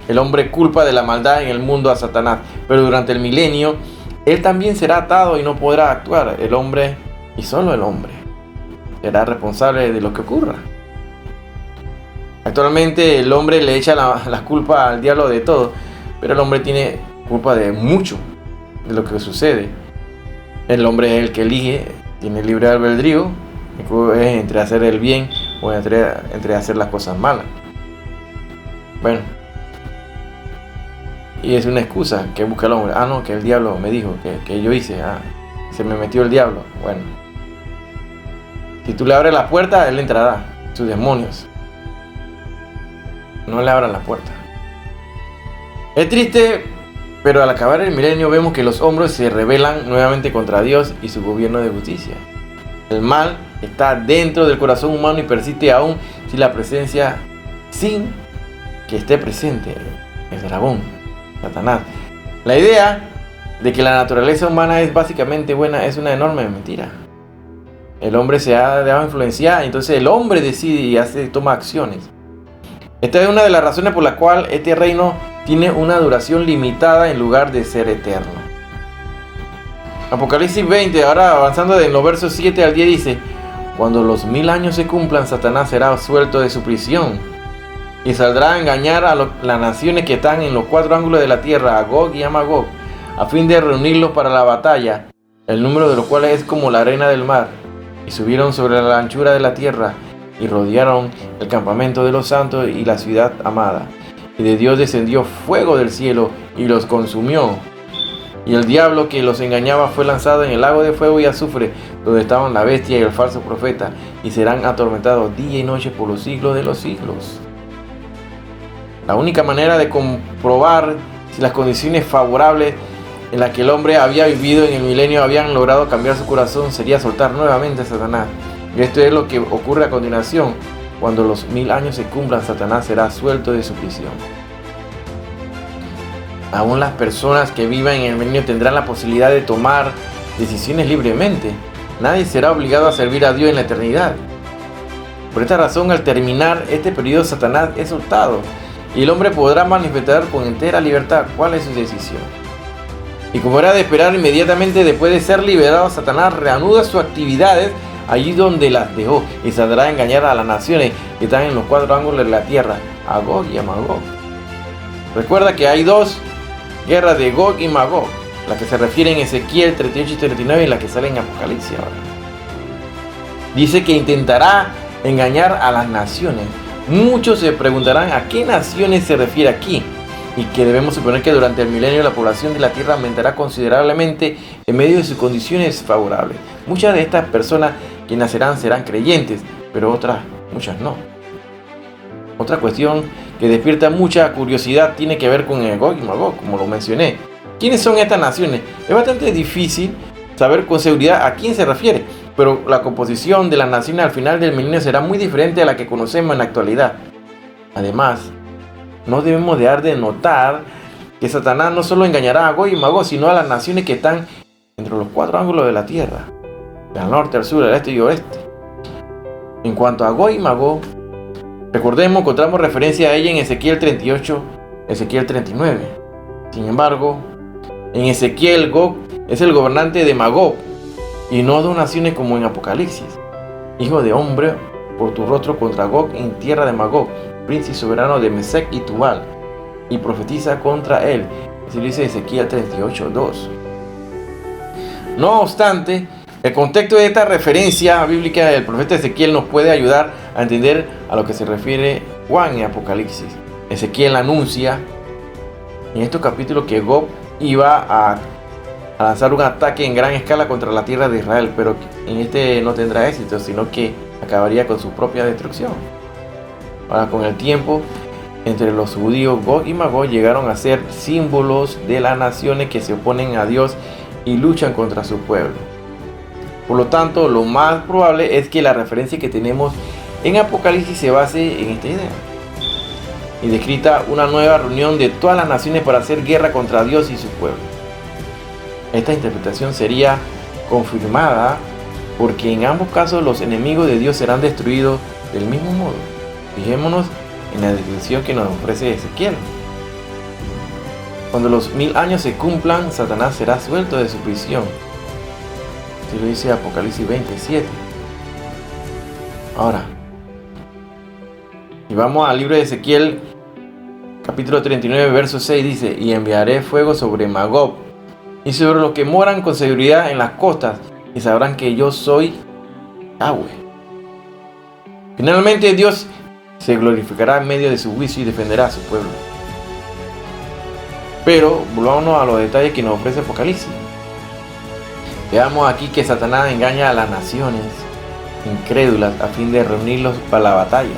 [SPEAKER 1] el hombre culpa de la maldad en el mundo a Satanás, pero durante el milenio, él también será atado y no podrá actuar. El hombre, y solo el hombre, será responsable de lo que ocurra. Actualmente el hombre le echa la culpa al diablo de todo, pero el hombre tiene culpa de mucho de lo que sucede. El hombre es el que elige, tiene libre albedrío, es entre hacer el bien o entre hacer las cosas malas. Bueno, y es una excusa que busca el hombre. No, que el diablo me dijo, que yo hice, se me metió el diablo. Bueno, si tú le abres la puerta, él entrará, sus demonios. No le abran la puerta. Es triste, pero al acabar el milenio vemos que los hombres se rebelan nuevamente contra Dios y su gobierno de justicia. El mal está dentro del corazón humano y persiste aún sin que esté presente el dragón, Satanás. La idea de que la naturaleza humana es básicamente buena es una enorme mentira. El hombre se ha dejado influenciar, entonces el hombre decide y toma acciones. Esta es una de las razones por la cual este reino tiene una duración limitada en lugar de ser eterno. Apocalipsis 20, ahora avanzando en los versos 7 al 10, dice: cuando los 1000 años se cumplan, Satanás será suelto de su prisión y saldrá a engañar a las naciones que están en los 4 ángulos de la tierra, a Gog y a Magog, a fin de reunirlos para la batalla, el número de los cuales es como la arena del mar. Y subieron sobre la anchura de la tierra y rodearon el campamento de los santos y la ciudad amada. Y de Dios descendió fuego del cielo y los consumió. Y el diablo que los engañaba fue lanzado en el lago de fuego y azufre, donde estaban la bestia y el falso profeta, y serán atormentados día y noche por los siglos de los siglos. La única manera de comprobar si las condiciones favorables en las que el hombre había vivido en el milenio habían logrado cambiar su corazón sería soltar nuevamente a Satanás. Y esto es lo que ocurre a continuación. Cuando los 1000 años se cumplan, Satanás será suelto de su prisión. Aún las personas que vivan en el milenio tendrán la posibilidad de tomar decisiones libremente. Nadie será obligado a servir a Dios en la eternidad. Por esta razón, al terminar este periodo, Satanás es soltado y el hombre podrá manifestar con entera libertad cuál es su decisión. Y como era de esperar, inmediatamente después de ser liberado, Satanás reanuda sus actividades allí donde las dejó y saldrá a engañar a las naciones que están en los 4 ángulos de la tierra, a Gog y a Magog. Recuerda que hay 2 guerras de Gog y Magog, la que se refiere en Ezequiel 38 y 39 y la que sale en Apocalipsis ahora. Dice que intentará engañar a las naciones. Muchos se preguntarán a qué naciones se refiere aquí, y que debemos suponer que durante el milenio la población de la tierra aumentará considerablemente en medio de sus condiciones favorables. Muchas de estas personas que nacerán serán creyentes, pero muchas no. Otra cuestión que despierta mucha curiosidad tiene que ver con el Gog y Magog, como lo mencioné. ¿Quiénes son estas naciones? Es bastante difícil saber con seguridad a quién se refiere, pero la composición de las naciones al final del milenio será muy diferente a la que conocemos en la actualidad. Además, no debemos dejar de notar que Satanás no solo engañará a Gog y Magog, sino a las naciones que están entre los 4 ángulos de la tierra, del norte, al sur, al este y oeste. En cuanto a Gog y Magog, recordemos, encontramos referencia a ella en Ezequiel 38, Ezequiel 39. Sin embargo, en Ezequiel, Gog es el gobernante de Magog y no 2 naciones como en Apocalipsis. Hijo de hombre, por tu rostro contra Gog en tierra de Magog, príncipe soberano de Mesec y Tubal, y profetiza contra él. Así dice Ezequiel 38:2. No obstante, el contexto de esta referencia bíblica del profeta Ezequiel nos puede ayudar a entender a lo que se refiere Juan en Apocalipsis. Ezequiel anuncia en estos capítulos que Gog iba a lanzar un ataque en gran escala contra la tierra de Israel, pero en este no tendrá éxito, sino que acabaría con su propia destrucción. Ahora, con el tiempo, entre los judíos, Gog y Magog llegaron a ser símbolos de las naciones que se oponen a Dios y luchan contra su pueblo. Por lo tanto, lo más probable es que la referencia que tenemos en Apocalipsis se base en esta idea y descrita una nueva reunión de todas las naciones para hacer guerra contra Dios y su pueblo. Esta interpretación sería confirmada porque en ambos casos los enemigos de Dios serán destruidos del mismo modo. Fijémonos en la descripción que nos ofrece Ezequiel. Cuando los 1000 años se cumplan, Satanás será suelto de su prisión. Así lo dice Apocalipsis 27. Ahora, y vamos al libro de Ezequiel, capítulo 39, verso 6, dice: y enviaré fuego sobre Magog y sobre los que moran con seguridad en las costas, y sabrán que yo soy Yahweh. Finalmente Dios se glorificará en medio de su juicio y defenderá a su pueblo. Pero volvámonos a los detalles que nos ofrece Apocalipsis. Veamos aquí que Satanás engaña a las naciones incrédulas a fin de reunirlos para la batalla.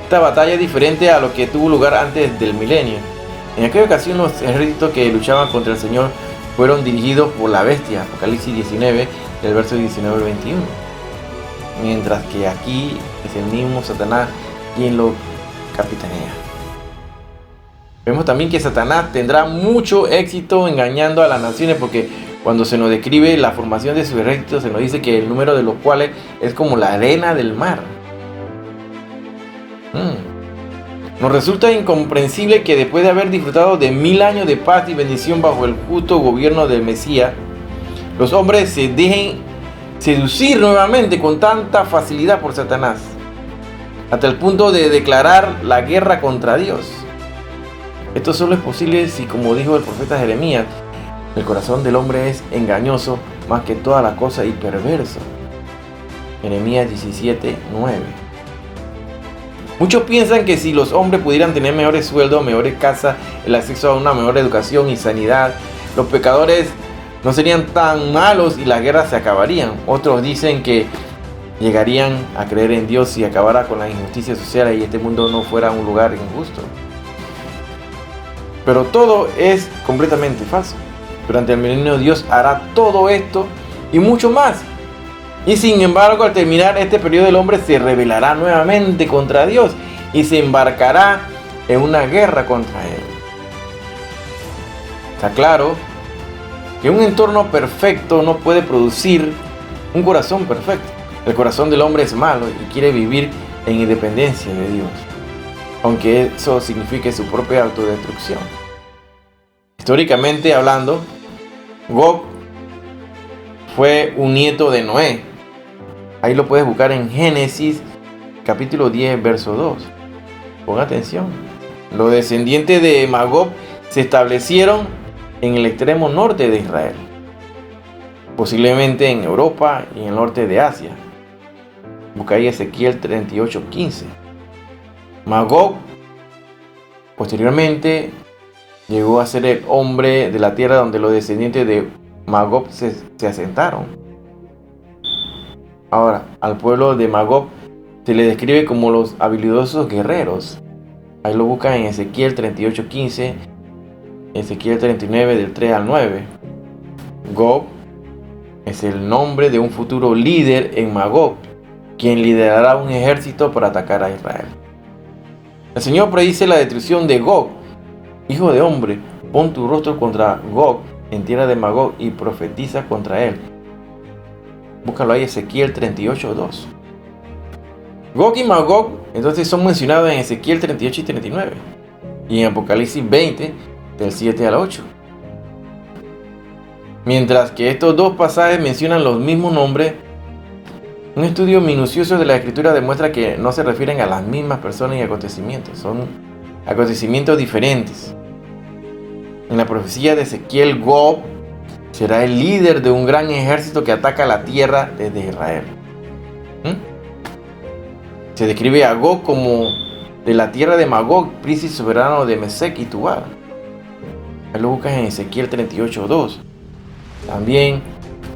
[SPEAKER 1] Esta batalla es diferente a lo que tuvo lugar antes del milenio. En aquella ocasión los ejércitos que luchaban contra el Señor fueron dirigidos por la bestia, Apocalipsis 19, del verso 19 al 21. Mientras que aquí es el mismo Satanás quien lo capitanea. Vemos también que Satanás tendrá mucho éxito engañando a las naciones, porque cuando se nos describe la formación de sus ejércitos se nos dice que el número de los cuales es como la arena del mar. Nos resulta incomprensible que después de haber disfrutado de 1000 años de paz y bendición bajo el justo gobierno del Mesías, los hombres se dejen seducir nuevamente con tanta facilidad por Satanás, hasta el punto de declarar la guerra contra Dios. Esto solo es posible si, como dijo el profeta Jeremías, el corazón del hombre es engañoso más que toda la cosa y perverso. Jeremías 17, 9. Muchos piensan que si los hombres pudieran tener mejores sueldos, mejores casas, el acceso a una mejor educación y sanidad, los pecadores no serían tan malos y las guerras se acabarían. Otros dicen que llegarían a creer en Dios si acabara con la injusticia social y este mundo no fuera un lugar injusto. Pero todo es completamente falso. Durante el milenio Dios hará todo esto y mucho más. Y sin embargo, al terminar este periodo, el hombre se rebelará nuevamente contra Dios y se embarcará en una guerra contra Él. Está claro que un entorno perfecto no puede producir un corazón perfecto. El corazón del hombre es malo y quiere vivir en independencia de Dios, aunque eso signifique su propia autodestrucción. Históricamente hablando, Gog fue un nieto de Noé. Ahí lo puedes buscar en Génesis capítulo 10, verso 2. Pon atención. Los descendientes de Magog se establecieron en el extremo norte de Israel, posiblemente en Europa y en el norte de Asia. Busca ahí Ezequiel 38:15. Magog posteriormente llegó a ser el hombre de la tierra donde los descendientes de Magog se asentaron. Ahora, al pueblo de Magog se le describe como los habilidosos guerreros. Ahí lo buscan en Ezequiel 38:15, Ezequiel 39 del 3 al 9. Gog es el nombre de un futuro líder en Magog, quien liderará un ejército para atacar a Israel. El Señor predice la destrucción de Gog. Hijo de hombre, pon tu rostro contra Gog en tierra de Magog y profetiza contra él. Búscalo ahí, Ezequiel 38:2. Gog y Magog entonces son mencionados en Ezequiel 38 y 39 y en Apocalipsis 20 del 7 al 8. Mientras que estos dos pasajes mencionan los mismos nombres, un estudio minucioso de la escritura demuestra que no se refieren a las mismas personas y acontecimientos, son acontecimientos diferentes. En la profecía de Ezequiel, Gog será el líder de un gran ejército que ataca la tierra desde Israel. Se describe a Gog como de la tierra de Magog, príncipe soberano de Mesec y Tubal. Ahí lo buscas en Ezequiel 38:2. También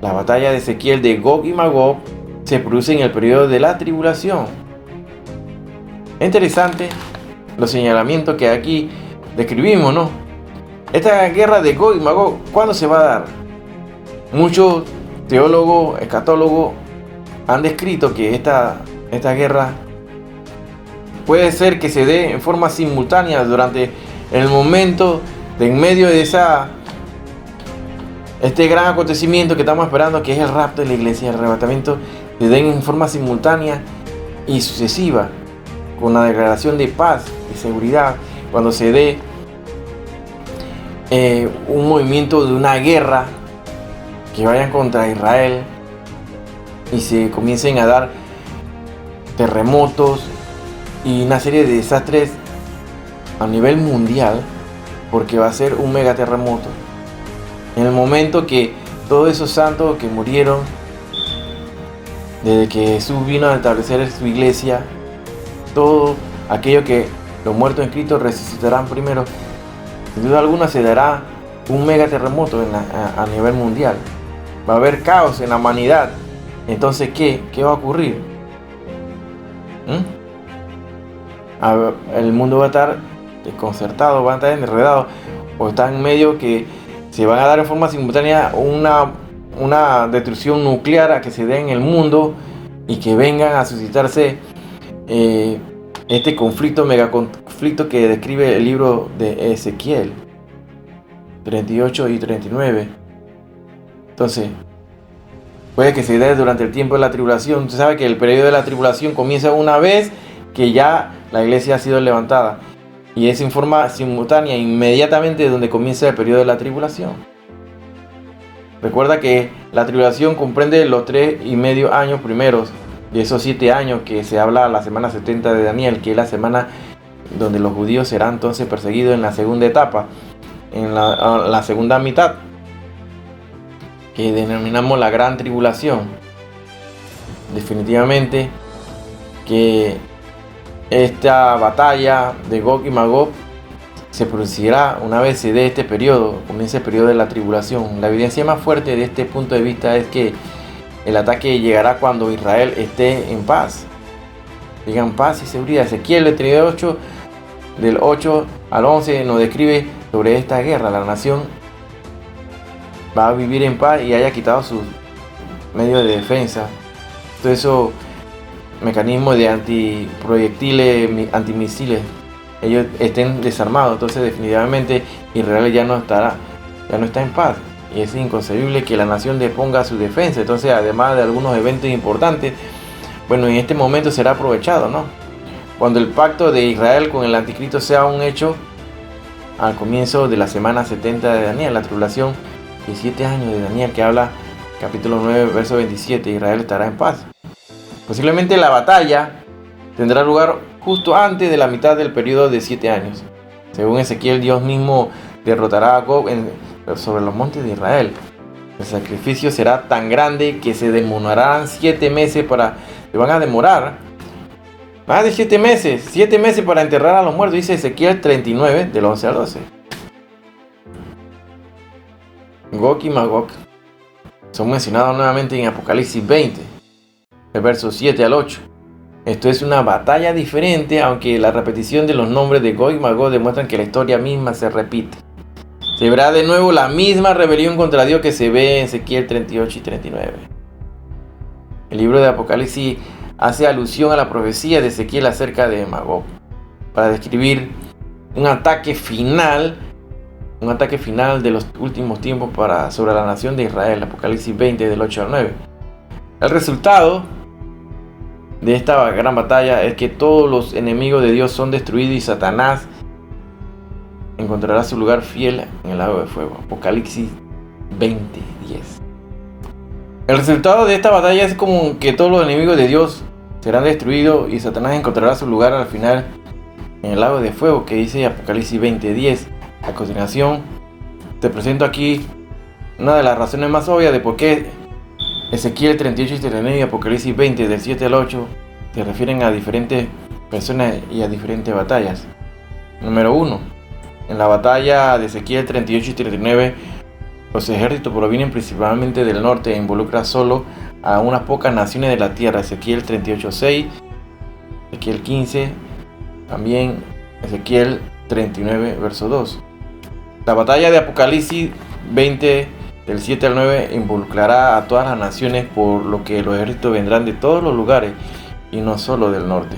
[SPEAKER 1] la batalla de Ezequiel de Gog y Magog se produce en el periodo de la tribulación. Es interesante los señalamientos que aquí describimos, ¿no? Esta guerra de Gog y Magog, ¿cuándo se va a dar? Muchos teólogos, escatólogos han descrito que esta guerra puede ser que se dé en forma simultánea durante el momento de en medio de este gran acontecimiento que estamos esperando, que es el rapto de la iglesia, el arrebatamiento, se den en forma simultánea y sucesiva, con la declaración de paz y seguridad, cuando se dé un movimiento de una guerra, que vayan contra Israel y se comiencen a dar terremotos y una serie de desastres a nivel mundial, porque va a ser un mega terremoto. En el momento que todos esos santos que murieron desde que Jesús vino a establecer su iglesia, todo aquello que los muertos en Cristo resucitarán primero, sin duda alguna se dará un mega terremoto a nivel mundial. Va a haber caos en la humanidad. Entonces, ¿qué va a ocurrir? El mundo va a estar desconcertado, va a estar enredado, o está en medio que se van a dar en forma simultánea una destrucción nuclear a que se dé en el mundo y que vengan a suscitarse este conflicto, megaconflicto que describe el libro de Ezequiel 38 y 39. Entonces, puede que se dé durante el tiempo de la tribulación. Usted sabe que el periodo de la tribulación comienza una vez que ya la iglesia ha sido levantada, y es en forma simultánea, inmediatamente donde comienza el periodo de la tribulación. Recuerda que la tribulación comprende los 3,5 años primeros de esos 7 años que se habla la semana 70 de Daniel, que es la semana donde los judíos serán entonces perseguidos en la segunda etapa, en la segunda mitad, que denominamos la gran tribulación. Definitivamente que esta batalla de Gog y Magog se producirá una vez se dé este periodo, comience el periodo de la tribulación. La evidencia más fuerte de este punto de vista es que el ataque llegará cuando Israel esté en paz. Digan paz y seguridad. Ezequiel 38, del 8 al 11, nos describe sobre esta guerra. La nación va a vivir en paz y haya quitado sus medios de defensa. Todo eso, mecanismos de antiproyectiles, antimisiles, ellos estén desarmados. Entonces definitivamente Israel ya no está en paz, y es inconcebible que la nación deponga su defensa. Entonces, además de algunos eventos importantes, bueno, en este momento será aprovechado, ¿no? Cuando el pacto de Israel con el anticristo sea un hecho al comienzo de la semana 70 de Daniel, la tribulación de 7 años de Daniel, que habla capítulo 9, verso 27, Israel estará en paz. Posiblemente la batalla tendrá lugar justo antes de la mitad del periodo de 7 años. Según Ezequiel, Dios mismo derrotará a Gog sobre los montes de Israel. El sacrificio será tan grande que se demorarán 7 meses se van a demorar más de 7 meses para enterrar a los muertos, dice Ezequiel 39, del 11 al 12. Gog y Magog son mencionados nuevamente en Apocalipsis 20, el verso 7 al 8. Esto es una batalla diferente, aunque la repetición de los nombres de Gog y Magog demuestran que la historia misma se repite. Se verá de nuevo la misma rebelión contra Dios que se ve en Ezequiel 38 y 39. El libro de Apocalipsis hace alusión a la profecía de Ezequiel acerca de Magog, para describir un ataque final de los últimos tiempos sobre la nación de Israel. Apocalipsis 20, del 8 al 9. El resultado de esta gran batalla es que todos los enemigos de Dios son destruidos y Satanás encontrará su lugar fiel en el lago de fuego. Apocalipsis 20, 10. El resultado de esta batalla es como que todos los enemigos de Dios serán destruidos y Satanás encontrará su lugar al final en el lago de fuego, que dice Apocalipsis 20, 10. A continuación te presento aquí una de las razones más obvias de por qué Ezequiel 38 y 39 y Apocalipsis 20, del 7 al 8, se refieren a diferentes personas y a diferentes batallas. Número 1. En la batalla de Ezequiel 38 y 39, los ejércitos provienen principalmente del norte e involucran solo a unas pocas naciones de la tierra. Ezequiel 38, 6, Ezequiel 15, también Ezequiel 39, verso 2. La batalla de Apocalipsis 20, del 7 al 9, involucrará a todas las naciones, por lo que los ejércitos vendrán de todos los lugares y no solo del norte.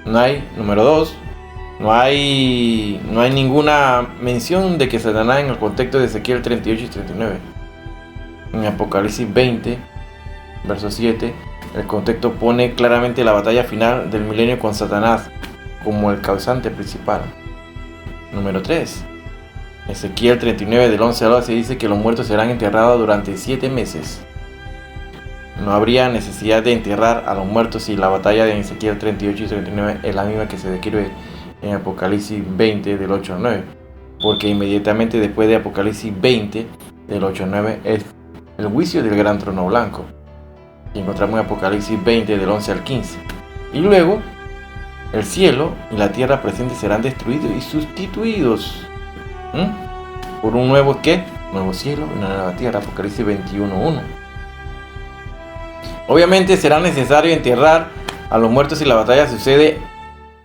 [SPEAKER 1] No hay, número 2, no hay ninguna mención de que Satanás en el contexto de Ezequiel 38 y 39. En Apocalipsis 20, verso 7, el contexto pone claramente la batalla final del milenio con Satanás como el causante principal. Número 3, Ezequiel 39 del 11 al 12 dice que los muertos serán enterrados durante 7 meses. No habría necesidad de enterrar a los muertos si la batalla de Ezequiel 38 y 39 es la misma que se describe en Apocalipsis 20 del 8 al 9, porque inmediatamente después de Apocalipsis 20 del 8 al 9 es el juicio del gran trono blanco, y encontramos en Apocalipsis 20 del 11 al 15, y luego el cielo y la tierra presente serán destruidos y sustituidos por un nuevo nuevo cielo y una nueva tierra. Apocalipsis 21:1. Obviamente será necesario enterrar a los muertos si la batalla sucede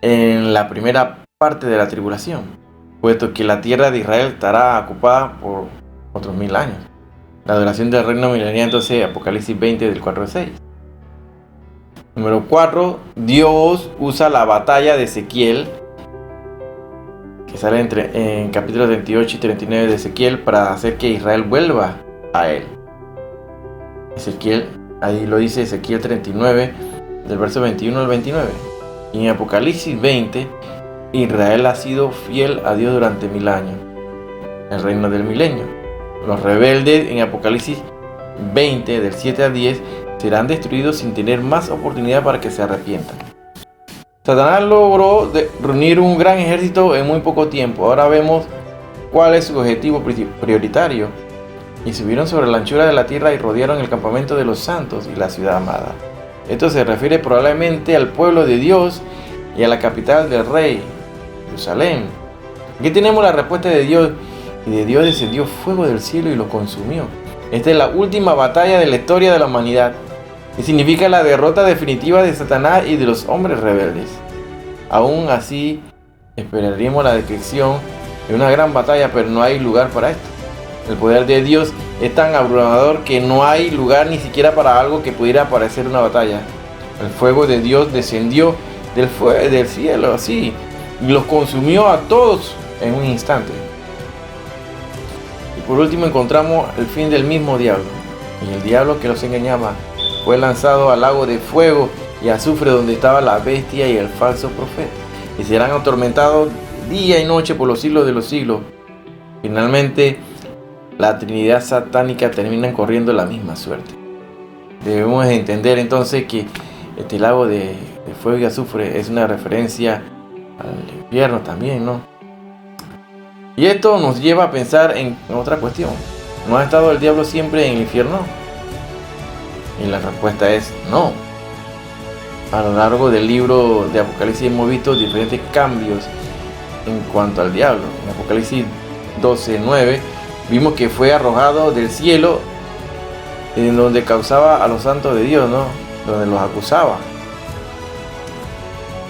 [SPEAKER 1] en la primera parte de la tribulación, puesto que la tierra de Israel estará ocupada por otros 1000 años. La duración del reino milenial, entonces, Apocalipsis 20 del 4 al 6. Número 4, Dios usa la batalla de Ezequiel, que sale en capítulos 38 y 39 de Ezequiel, para hacer que Israel vuelva a él. Ezequiel, ahí lo dice Ezequiel 39, del verso 21 al 29. Y en Apocalipsis 20, Israel ha sido fiel a Dios durante 1000 años, el reino del milenio. Los rebeldes en Apocalipsis 20, del 7 al 10, serán destruidos sin tener más oportunidad para que se arrepientan. Satanás logró reunir un gran ejército en muy poco tiempo. Ahora vemos cuál es su objetivo prioritario. Y subieron sobre la anchura de la tierra y rodearon el campamento de los santos y la ciudad amada. Esto se refiere probablemente al pueblo de Dios y a la capital del rey, Jerusalén. Aquí tenemos la respuesta de Dios. Y de Dios descendió fuego del cielo y lo consumió. Esta es la última batalla de la historia de la humanidad, y significa la derrota definitiva de Satanás y de los hombres rebeldes. Aún así, esperaríamos la descripción de una gran batalla, pero no hay lugar para esto. El poder de Dios es tan abrumador que no hay lugar ni siquiera para algo que pudiera parecer una batalla. El fuego de Dios descendió del cielo así y los consumió a todos en un instante. Y por último encontramos el fin del mismo diablo. Y el diablo que los engañaba fue lanzado al lago de fuego y azufre donde estaba la bestia y el falso profeta. Y serán atormentados día y noche por los siglos de los siglos. Finalmente, la Trinidad satánica termina corriendo la misma suerte. Debemos entender entonces que este lago de fuego y azufre es una referencia al infierno también, ¿no? Y esto nos lleva a pensar en otra cuestión. ¿No ha estado el diablo siempre en el infierno? Y la respuesta es no. A lo largo del libro de Apocalipsis hemos visto diferentes cambios en cuanto al diablo. En Apocalipsis 12:9 vimos que fue arrojado del cielo, en donde causaba a los santos de Dios, ¿no? Donde los acusaba.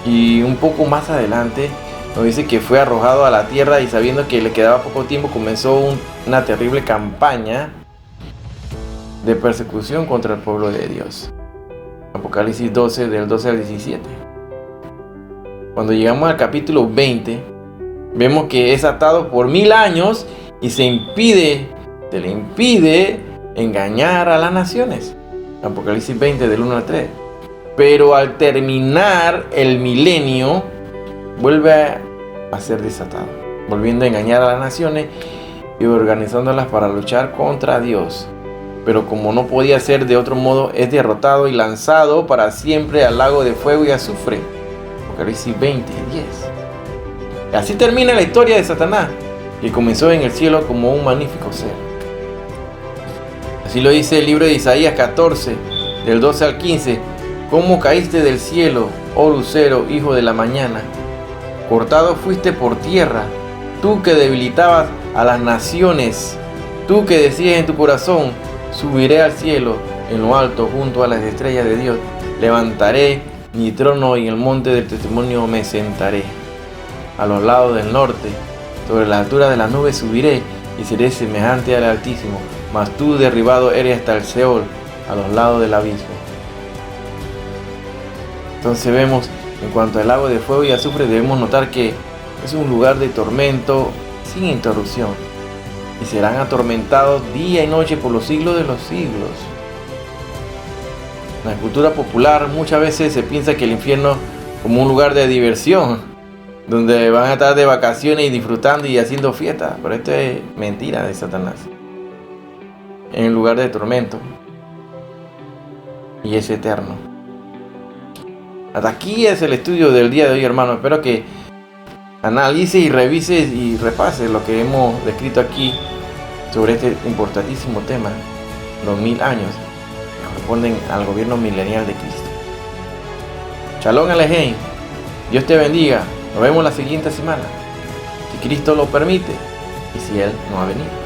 [SPEAKER 1] Y un poco más adelante nos dice que fue arrojado a la tierra y sabiendo que le quedaba poco tiempo comenzó una terrible campaña de persecución contra el pueblo de Dios. Apocalipsis 12 del 12 al 17. Cuando llegamos al capítulo 20 vemos que es atado por 1000 años y se le impide engañar a las naciones. Apocalipsis 20 del 1 al 3. Pero al terminar el milenio vuelve a ser desatado, volviendo a engañar a las naciones y organizándolas para luchar contra Dios. Pero como no podía ser de otro modo, es derrotado y lanzado para siempre al lago de fuego y azufre. Apocalipsis 20:10. Así termina la historia de Satanás, que comenzó en el cielo como un magnífico ser. Así lo dice el libro de Isaías 14, del 12 al 15. ¿Cómo caíste del cielo, oh lucero, hijo de la mañana? Cortado fuiste por tierra, tú que debilitabas a las naciones, tú que decías en tu corazón, subiré al cielo, en lo alto, junto a las estrellas de Dios. Levantaré mi trono y en el monte del testimonio me sentaré. A los lados del norte, sobre la altura de las nubes subiré y seré semejante al Altísimo. Mas tú derribado eres hasta el Seol, a los lados del abismo. Entonces vemos En cuanto al lago de fuego y azufre, debemos notar que es un lugar de tormento sin interrupción y serán atormentados día y noche por los siglos de los siglos. En la cultura popular muchas veces se piensa que el infierno como un lugar de diversión, donde van a estar de vacaciones y disfrutando y haciendo fiestas, pero esto es mentira de Satanás. En un lugar de tormento y es eterno. Hasta aquí es el estudio del día de hoy, hermano. Espero que analices y revises y repases lo que hemos descrito aquí sobre este importantísimo tema, los 1000 años que corresponden al gobierno milenial de Cristo. Shalom Alejem, Dios te bendiga, nos vemos la siguiente semana, si Cristo lo permite y si Él no ha venido.